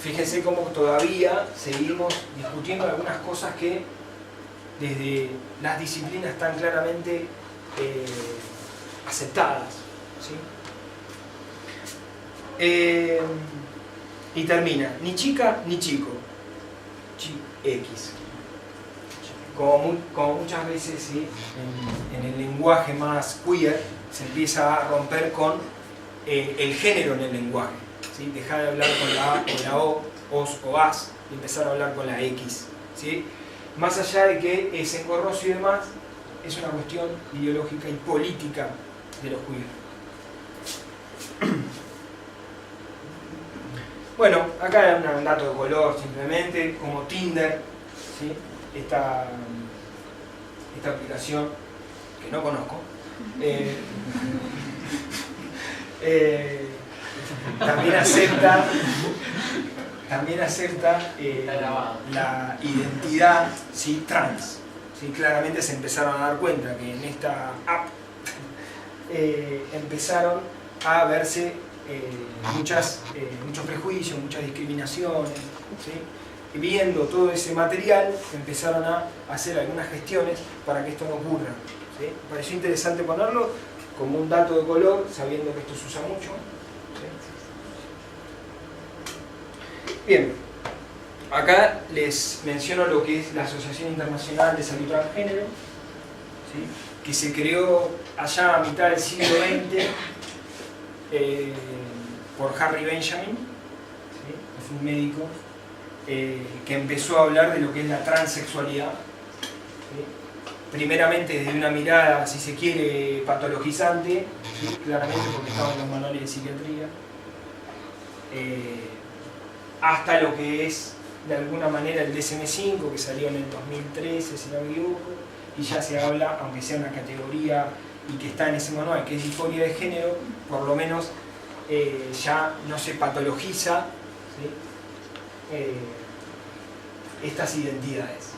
Fíjense cómo todavía seguimos discutiendo algunas cosas que desde las disciplinas están claramente aceptadas, ¿sí? Y termina, ni chica ni chico, X. Como muchas veces, ¿sí?, en el lenguaje más queer se empieza a romper con el género en el lenguaje, ¿sí? Dejar de hablar con la A o la O, os o as, y empezar a hablar con la X, ¿sí? Más allá de que es engorroso y demás, es una cuestión ideológica y política de los queer. Bueno, acá hay un dato de color simplemente, como Tinder, ¿sí?, esta aplicación que no conozco. También acepta la identidad, ¿sí?, trans, ¿sí? Claramente se empezaron a dar cuenta que en esta app empezaron a verse muchos prejuicios, muchas discriminaciones, ¿sí? viendo todo ese material, empezaron a hacer algunas gestiones para que esto no ocurra. ¿Sí? Me pareció interesante ponerlo como un dato de color, sabiendo que esto se usa mucho. ¿Sí? Bien, acá les menciono lo que es la Asociación Internacional de Salud Transgénero, ¿sí? Que se creó allá a mitad del siglo XX por Harry Benjamin, ¿sí? Que fue un médico que empezó a hablar de lo que es la transexualidad, ¿sí? Primeramente desde una mirada, si se quiere, patologizante, ¿sí? Claramente porque estaban en los manuales de psiquiatría, hasta lo que es de alguna manera el DSM-5, que salió en el 2013, si no me equivoco, y ya se habla, aunque sea una categoría y que está en ese manual, que es disforia de género, por lo menos ya no se patologiza, ¿sí? Estas identidades.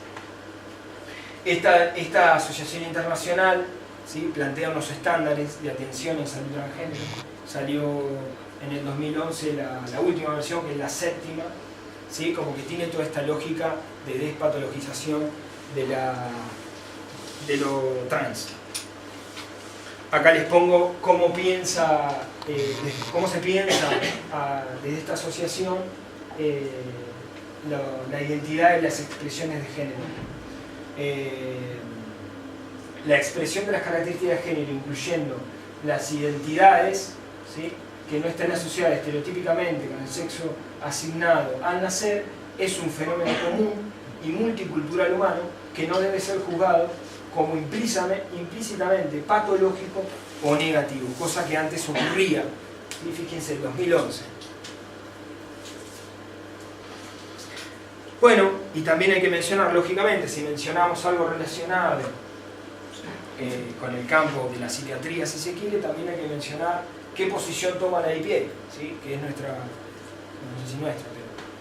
Esta asociación internacional, ¿sí? Plantea unos estándares de atención en salud transgénero. Salió en el 2011 la última versión, que es la séptima, ¿sí? Como que tiene toda esta lógica de despatologización de lo trans. Acá les pongo cómo se piensa desde esta asociación la identidad y las expresiones de género. La expresión de las características de género, incluyendo las identidades, ¿sí? Que no estén asociadas estereotípicamente con el sexo asignado al nacer, es un fenómeno común y multicultural humano que no debe ser juzgado como implícitamente patológico o negativo, cosa que antes ocurría. ¿Sí? Fíjense, el 2011. Bueno, y también hay que mencionar, lógicamente, si mencionamos algo relacionado con el campo de la psiquiatría, si se quiere, también hay que mencionar qué posición toma la APA, ¿sí? Que es nuestra, no sé si nuestra,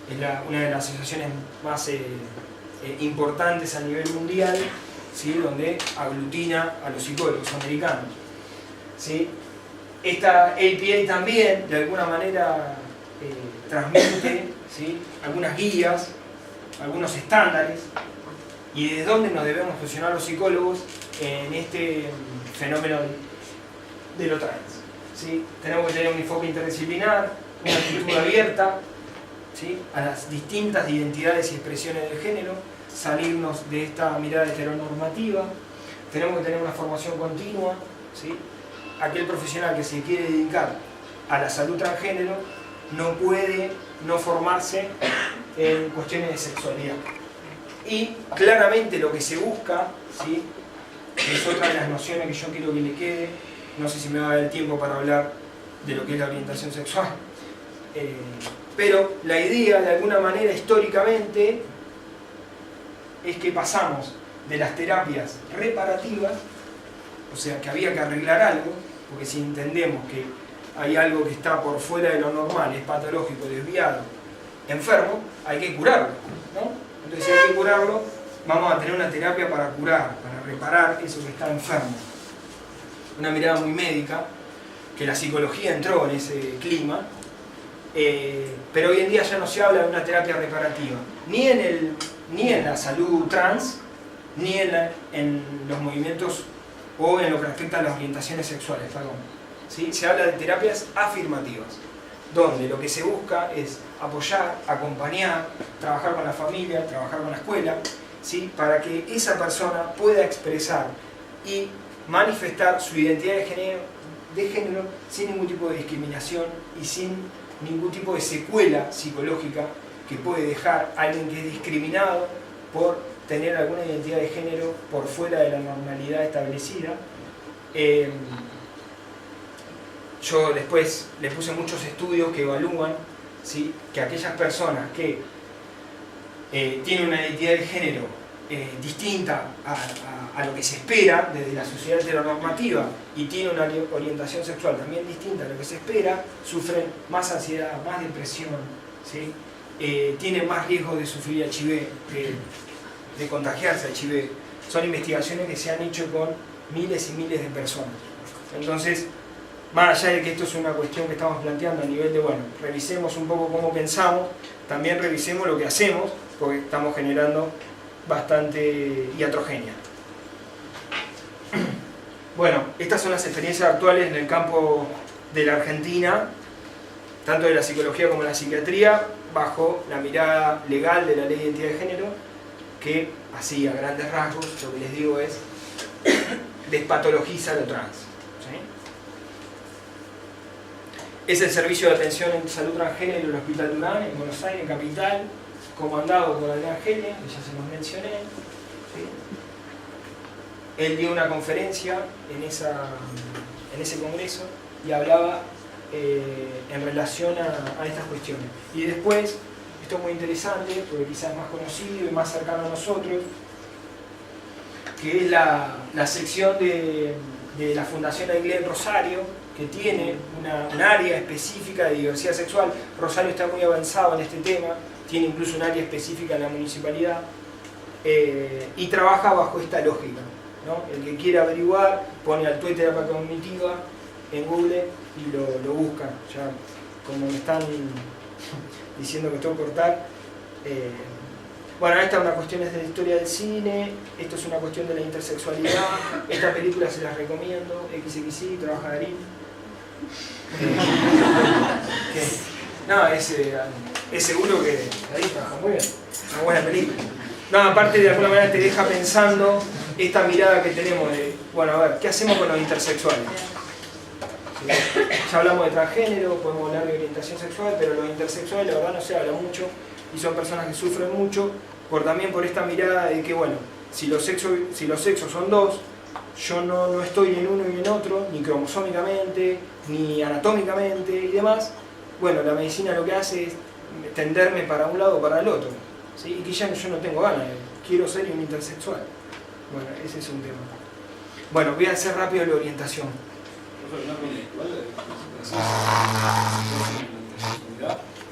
pero es una de las asociaciones más importantes a nivel mundial, ¿sí? Donde aglutina a los psicólogos americanos, ¿sí? Esta APA también, de alguna manera, transmite, ¿sí? Algunas guías, algunos estándares, y desde dónde nos debemos posicionar los psicólogos en este fenómeno de lo trans. ¿Sí? Tenemos que tener un enfoque interdisciplinar, una actitud abierta, ¿sí? A las distintas identidades y expresiones del género, salirnos de esta mirada heteronormativa. Tenemos que tener una formación continua, ¿sí? Aquel profesional que se quiere dedicar a la salud transgénero no puede no formarse en cuestiones de sexualidad. Y claramente lo que se busca, ¿sí? Es otra de las nociones que yo quiero que le quede. No sé si me va a dar el tiempo para hablar de lo que es la orientación sexual. Pero la idea, de alguna manera, históricamente, es que pasamos de las terapias reparativas, o sea, que había que arreglar algo, porque si entendemos que hay algo que está por fuera de lo normal, es patológico, desviado, enfermo, hay que curarlo, ¿no? Entonces, si hay que curarlo, vamos a tener una terapia para curar, para reparar eso que está enfermo. Una mirada muy médica, que la psicología entró en ese clima, pero hoy en día ya no se habla de una terapia reparativa, ni en la salud trans, ni en los movimientos o en lo que respecta a las orientaciones sexuales, perdón. ¿Sí? Se habla de terapias afirmativas, donde lo que se busca es apoyar, acompañar, trabajar con la familia, trabajar con la escuela, ¿sí? Para que esa persona pueda expresar y manifestar su identidad de género sin ningún tipo de discriminación y sin ningún tipo de secuela psicológica que puede dejar a alguien que es discriminado por tener alguna identidad de género por fuera de la normalidad establecida. Yo después les puse muchos estudios que evalúan, ¿sí? Que aquellas personas que tienen una identidad de género distinta a lo que se espera desde la sociedad heteronormativa y tienen una orientación sexual también distinta a lo que se espera, sufren más ansiedad, más depresión, ¿sí? Tienen más riesgo de sufrir HIV, de contagiarse HIV. Son investigaciones que se han hecho con miles y miles de personas. Entonces, más allá de que esto es una cuestión que estamos planteando a nivel de, bueno, revisemos un poco cómo pensamos, también revisemos lo que hacemos, porque estamos generando bastante iatrogenia. Bueno, estas son las experiencias actuales en el campo de la Argentina, tanto de la psicología como de la psiquiatría, bajo la mirada legal de la Ley de Identidad de Género, que así a grandes rasgos lo que les digo es despatologiza lo trans. ¿Sí? Es el servicio de atención en salud transgénero del Hospital Durán, en Buenos Aires, en Capital, comandado por Adrián Gele, que ya se los mencioné. ¿Sí? Él dio una conferencia en ese congreso y hablaba en relación a estas cuestiones. Y después, esto es muy interesante, porque quizás es más conocido y más cercano a nosotros, que es la sección de la Fundación Aguilén Rosario, que tiene un área específica de diversidad sexual. Rosario está muy avanzado en este tema, tiene incluso un área específica en la municipalidad, y trabaja bajo esta lógica, ¿no? El que quiera averiguar, pone al tuit terapia cognitiva en Google y lo busca. Ya, como me están diciendo que tengo que cortar. Bueno, esta es una cuestión de la historia del cine, esto es una cuestión de la intersexualidad, esta película se las recomiendo, XXI, trabaja Darín. No, es seguro que Darín trabaja muy bien, una buena película. No, aparte de alguna manera te deja pensando esta mirada que tenemos de, bueno, a ver, ¿qué hacemos con los intersexuales? ¿Sí? Ya hablamos de transgénero, podemos hablar de orientación sexual, pero los intersexuales la verdad no se habla mucho y son personas que sufren mucho también por esta mirada de que, bueno, si los sexos son dos, yo no estoy en uno y en otro, ni cromosómicamente, ni anatómicamente y demás. Bueno, la medicina lo que hace es tenderme para un lado o para el otro, ¿sí? Y que ya yo no tengo ganas, quiero ser un intersexual. Bueno, ese es un tema. Bueno, voy a hacer rápido la orientación.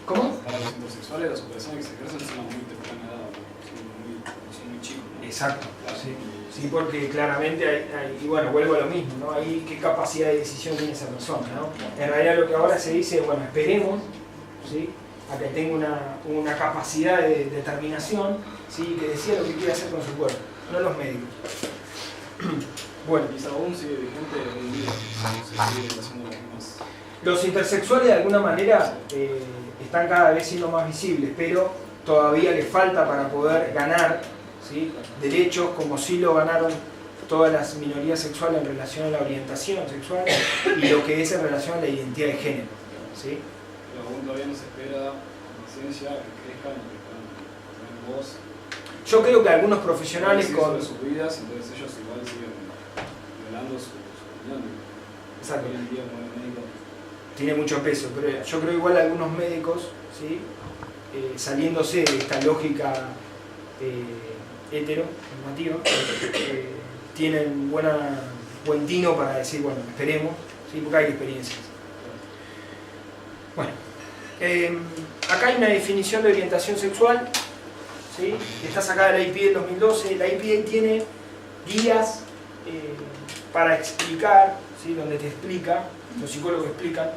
¿Cómo? Para los intersexuales las operaciones que se ejercen son muy temprana edad, son muy chicos. Exacto, sí. Sí, porque claramente y bueno, vuelvo a lo mismo, ¿no? Ahí qué capacidad de decisión tiene esa persona, ¿no? En realidad lo que ahora se dice, bueno, esperemos, ¿sí?, a que tenga una capacidad de determinación, ¿sí?, que decida lo que quiere hacer con su cuerpo, no los médicos. Bueno. Y aún sigue vigente hoy en día, se sigue haciendo las mismas. Los intersexuales de alguna manera están cada vez siendo más visibles, pero todavía les falta para poder ganar, ¿sí?, derechos como sí lo ganaron todas las minorías sexuales en relación a la orientación sexual y lo que es en relación a la identidad de género, ¿sí? Pero aún todavía no se espera en ciencia que crezcan y que puedan tener voz. Yo creo que algunos profesionales sobre sus vidas, entonces ellos igual siguen violando su opinión. Exacto. Hoy en día como médico tiene mucho peso, pero yo creo igual algunos médicos, ¿sí?, saliéndose de esta lógica heteronormativa, tienen buen tino para decir, bueno, esperemos, ¿sí?, porque hay experiencias. Bueno, acá hay una definición de orientación sexual, ¿sí?, que está sacada de la IPI del 2012. La IPI tiene guías para explicar, ¿sí?, donde te explica, los psicólogos explican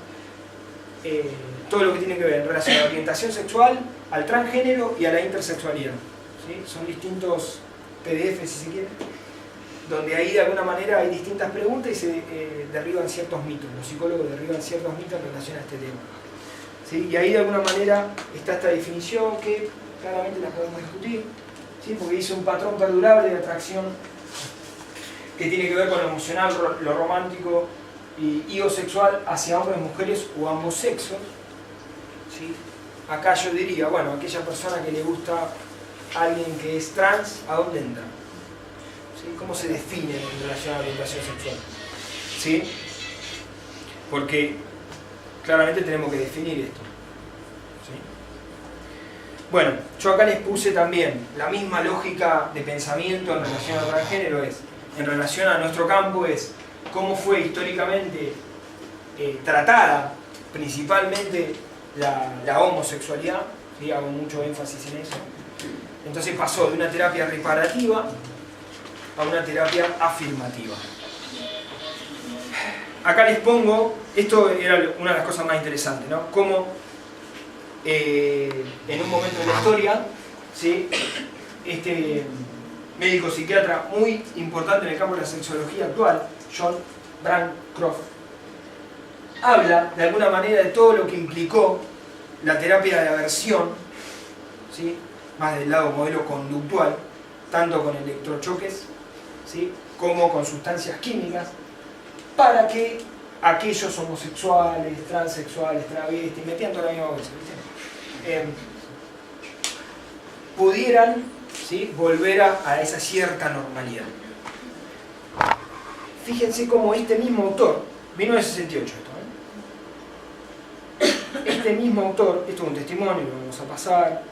todo lo que tiene que ver en relación a la orientación sexual, al transgénero y a la intersexualidad, ¿sí? Son distintos PDF, si se quiere, donde ahí de alguna manera hay distintas preguntas y se derriban ciertos mitos. Los psicólogos derriban ciertos mitos en relación a este tema, ¿sí? Y ahí de alguna manera está esta definición que claramente la podemos discutir, ¿sí?, porque dice un patrón perdurable de atracción que tiene que ver con lo emocional, lo romántico y o sexual hacia hombres, mujeres o ambos sexos, ¿sí? Acá yo diría, bueno, aquella persona que le gusta a alguien que es trans, ¿a dónde entra? ¿Sí? ¿Cómo se define en relación a la orientación sexual? ¿Sí? Porque claramente tenemos que definir esto, ¿sí? Bueno, yo acá les puse también la misma lógica de pensamiento en relación al transgénero, en relación a nuestro campo, es cómo fue históricamente tratada principalmente la homosexualidad, ¿sí? Hago mucho énfasis en eso. Entonces pasó de una terapia reparativa a una terapia afirmativa. acá les pongo, esto era una de las cosas más interesantes, ¿no? Cómo en un momento de la historia, ¿sí? Este médico psiquiatra muy importante en el campo de la sexología actual, John Bancroft, habla de alguna manera de todo lo que implicó la terapia de aversión, ¿sí? Más del lado modelo conductual, tanto con electrochoques, ¿sí? Como con sustancias químicas, para que aquellos homosexuales, transexuales, travestis, metían toda la misma bolsa, pudieran, ¿sí? Volver a esa cierta normalidad. Fíjense cómo este mismo autor, 1968 esto, este mismo autor, esto es un testimonio, lo vamos a pasar,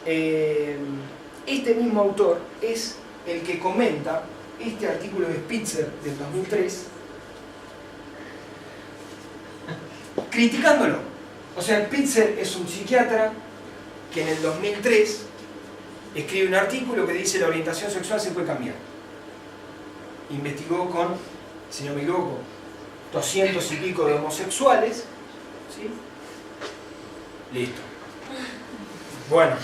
este mismo autor es el que comenta este artículo de Spitzer del 2003, criticándolo. O sea, Spitzer es un psiquiatra que en el 2003 escribe un artículo que dice la orientación sexual se puede cambiar. Investigó con, si no me equivoco, 200 y pico de homosexuales, ¿sí? Listo. Bueno,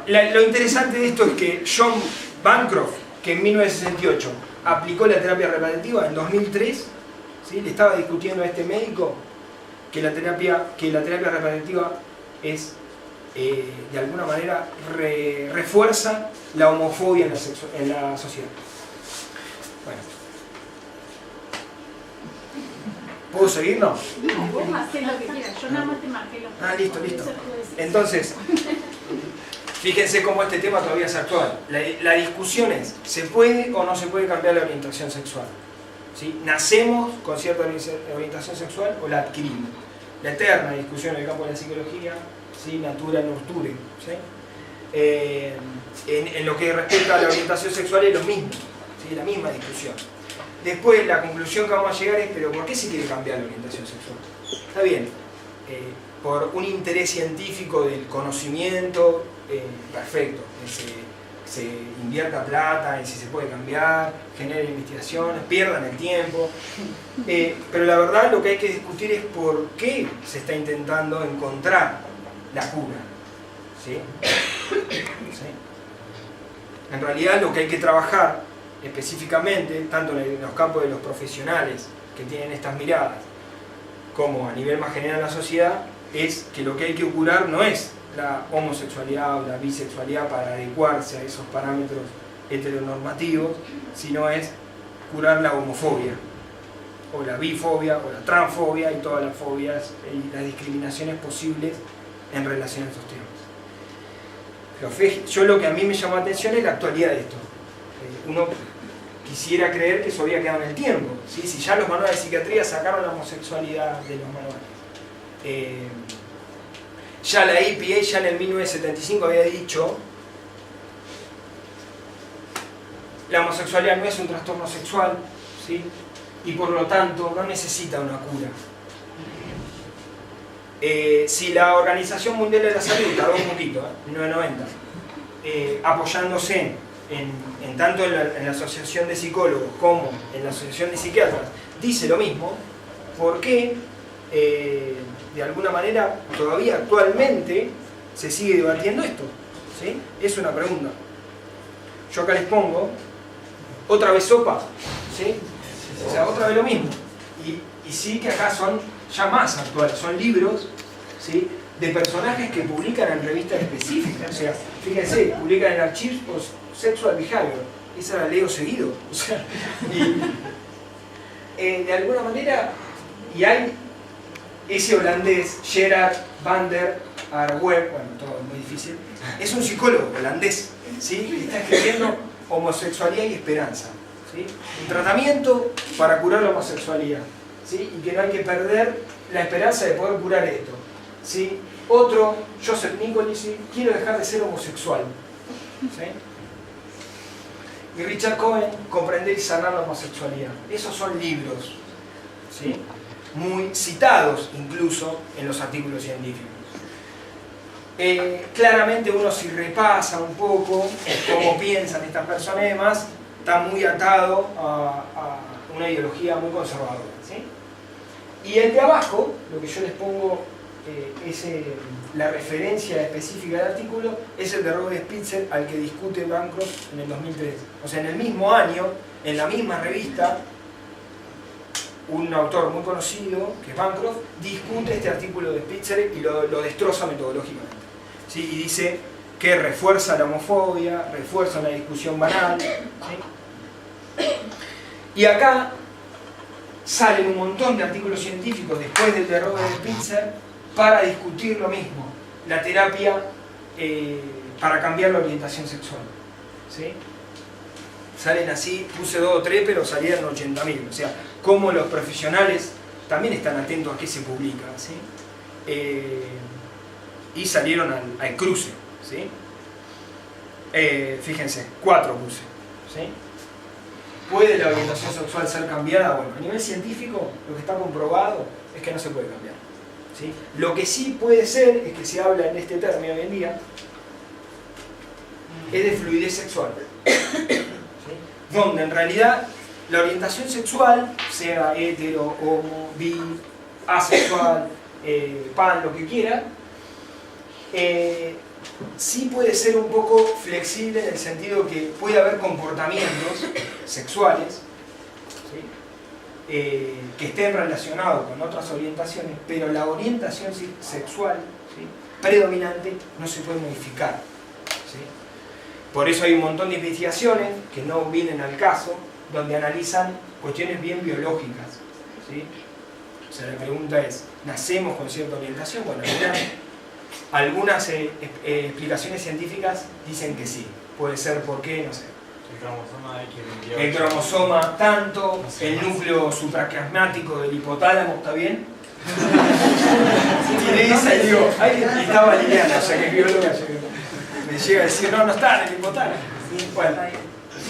lo interesante de esto es que John Bancroft, que en 1968 aplicó la terapia reparativa, en 2003, ¿sí? Le estaba discutiendo a este médico que la terapia reparativa es, de alguna manera, refuerza la homofobia en la sociedad. Bueno. ¿Puedo seguir? No. Vos hacés lo que quieras, yo nada más te marqué los Ah, listo. Entonces, fíjense cómo este tema todavía es actual. La discusión es, ¿se puede o no se puede cambiar la orientación sexual? ¿Sí? ¿Nacemos con cierta orientación sexual o la adquirimos? La eterna discusión en el campo de la psicología, ¿sí? Natura nurture, ¿sí? En lo que respecta a la orientación sexual es lo mismo, ¿sí? La misma discusión. Después la conclusión que vamos a llegar es, pero ¿por qué se quiere cambiar la orientación sexual? Está bien, por un interés científico del conocimiento, perfecto, que se invierta plata en si se puede cambiar, generen investigaciones, pierdan el tiempo, pero la verdad lo que hay que discutir es por qué se está intentando encontrar la cura, ¿sí? ¿Sí? En realidad lo que hay que trabajar específicamente, tanto en los campos de los profesionales que tienen estas miradas, como a nivel más general en la sociedad, es que lo que hay que curar no es la homosexualidad o la bisexualidad para adecuarse a esos parámetros heteronormativos, sino es curar la homofobia, o la bifobia, o la transfobia y todas las fobias y las discriminaciones posibles en relación a estos temas. Pero yo lo que a mí me llamó la atención es la actualidad de esto. Uno quisiera creer que eso había quedado en el tiempo, ¿sí? Si ya los manuales de psiquiatría sacaron la homosexualidad de los manuales. Ya la EPA ya en el 1975 había dicho la homosexualidad no es un trastorno sexual, ¿sí? Y por lo tanto no necesita una cura. Si la Organización Mundial de la Salud tardó un poquito, 1990, apoyándose tanto en la Asociación de Psicólogos como en la Asociación de Psiquiatras, dice lo mismo, ¿por qué de alguna manera todavía actualmente se sigue debatiendo esto? ¿Sí? Es una pregunta. Yo acá les pongo otra vez sopa, ¿sí? O sea, otra vez lo mismo. Y sí que acá son ya más actuales, son libros, ¿sí? De personajes que publican en revistas específicas. O sea, fíjense, publican en Archives of Sexual Behavior. Esa la leo seguido. O sea, de alguna manera, y hay ese holandés, Gerard van der Arweb, bueno, todo muy difícil, es un psicólogo holandés, ¿sí? Que está escribiendo Homosexualidad y Esperanza, ¿sí? Un tratamiento para curar la homosexualidad, ¿sí? Y que no hay que perder la esperanza de poder curar esto, ¿sí? Otro, Joseph Nicolici, quiero dejar de ser homosexual, ¿sí? Y Richard Cohen, Comprender y sanar la homosexualidad. Esos son libros, ¿sí? Muy citados incluso en los artículos científicos. Claramente uno si repasa un poco cómo piensan estas personas y demás, está muy atado a una ideología muy conservadora, ¿sí? Y el de abajo, lo que yo les pongo la referencia específica del artículo, es el de Robert Spitzer, al que discute Bancroft en el 2003. O sea, en el mismo año, en la misma revista, un autor muy conocido, que es Bancroft, discute este artículo de Spitzer y lo destroza metodológicamente, ¿sí? Y dice que refuerza la homofobia, refuerza una discusión banal, ¿sí? Y acá salen un montón de artículos científicos después del de Robert Spitzer para discutir lo mismo, la terapia para cambiar la orientación sexual, ¿sí? Salen así, puse 2 o 3, pero salieron 80.000, o sea, como los profesionales también están atentos a qué se publica, ¿sí? Y salieron al cruce, ¿sí? Fíjense, 4 puse, ¿sí? ¿Puede la orientación sexual ser cambiada? Bueno, a nivel científico lo que está comprobado es que no se puede cambiar, ¿sí? Lo que sí puede ser, es que se habla en este término hoy en día, es de fluidez sexual, ¿sí? Donde en realidad la orientación sexual, sea hetero, homo, bi, asexual, pan, lo que quiera, sí puede ser un poco flexible en el sentido que puede haber comportamientos sexuales, ¿sí? Que estén relacionados con otras orientaciones, pero la orientación sexual, ¿sí?, predominante no se puede modificar, ¿sí? Por eso hay un montón de investigaciones que no vienen al caso, donde analizan cuestiones bien biológicas, ¿sí? O sea, la pregunta es, ¿nacemos con cierta orientación? Bueno, algunas explicaciones científicas dicen que sí. Puede ser por qué, no sé. El cromosoma X28. El cromosoma tanto, el núcleo supraquiasmático del hipotálamo, ¿está bien? Tiré esa y digo, ahí estaba Liliana, o sea que es bióloga, me llega a decir, no está en el hipotálamo.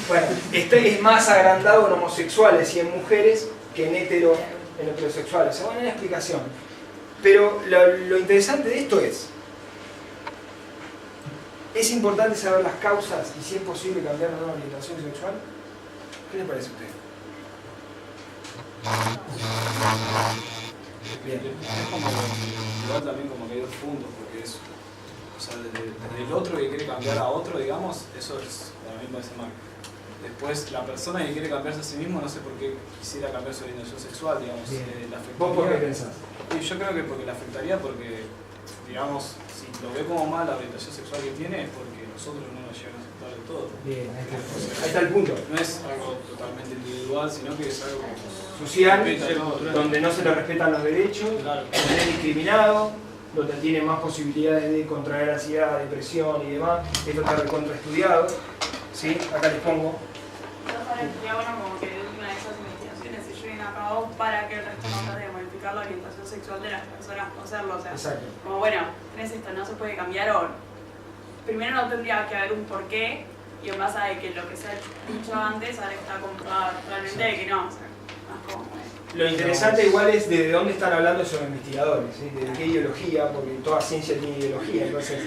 Bueno, este es más agrandado en homosexuales y en mujeres que en heterosexuales. O sea, bueno, una explicación. Pero lo interesante de esto es importante saber las causas y si es posible cambiar una orientación sexual. ¿Qué les parece a usted? Bien. Es como, igual también como que hay dos puntos, porque es, o sea, desde el otro que quiere cambiar a otro, digamos, eso es, para mí me parece mal. Después, la persona que quiere cambiarse a sí mismo, no sé por qué quisiera cambiar su orientación sexual, digamos. La ¿Vos por qué pensás? Y yo creo que porque le afectaría, porque, digamos, si lo ve como mal la orientación sexual que tiene, es porque nosotros no nos llegamos a aceptar del todo. Bien, ahí está el punto. No es algo totalmente individual, sino que es algo social, donde no se le respetan los derechos, claro, donde es discriminado, donde tiene más posibilidades de contraer ansiedad, depresión y demás. Esto está recontraestudiado, ¿sí? Acá les pongo. Sería bueno como que de una de esas investigaciones se lleven a cabo para que el resto no trate de modificar la orientación sexual de las personas por serlo. O sea, exacto, como bueno, tenés esto, no se puede cambiar, o primero no tendría que haber un porqué, y en base a que lo que se ha dicho antes ahora está comprobado realmente de que no. O sea, más como Lo interesante igual es de dónde están hablando esos investigadores, ¿sí? De qué ideología, porque toda ciencia tiene ideología, entonces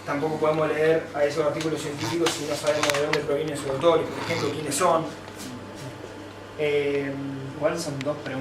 tampoco podemos leer a esos artículos científicos si no sabemos de dónde provienen sus autores, por ejemplo, quiénes son. Igual son dos preguntas.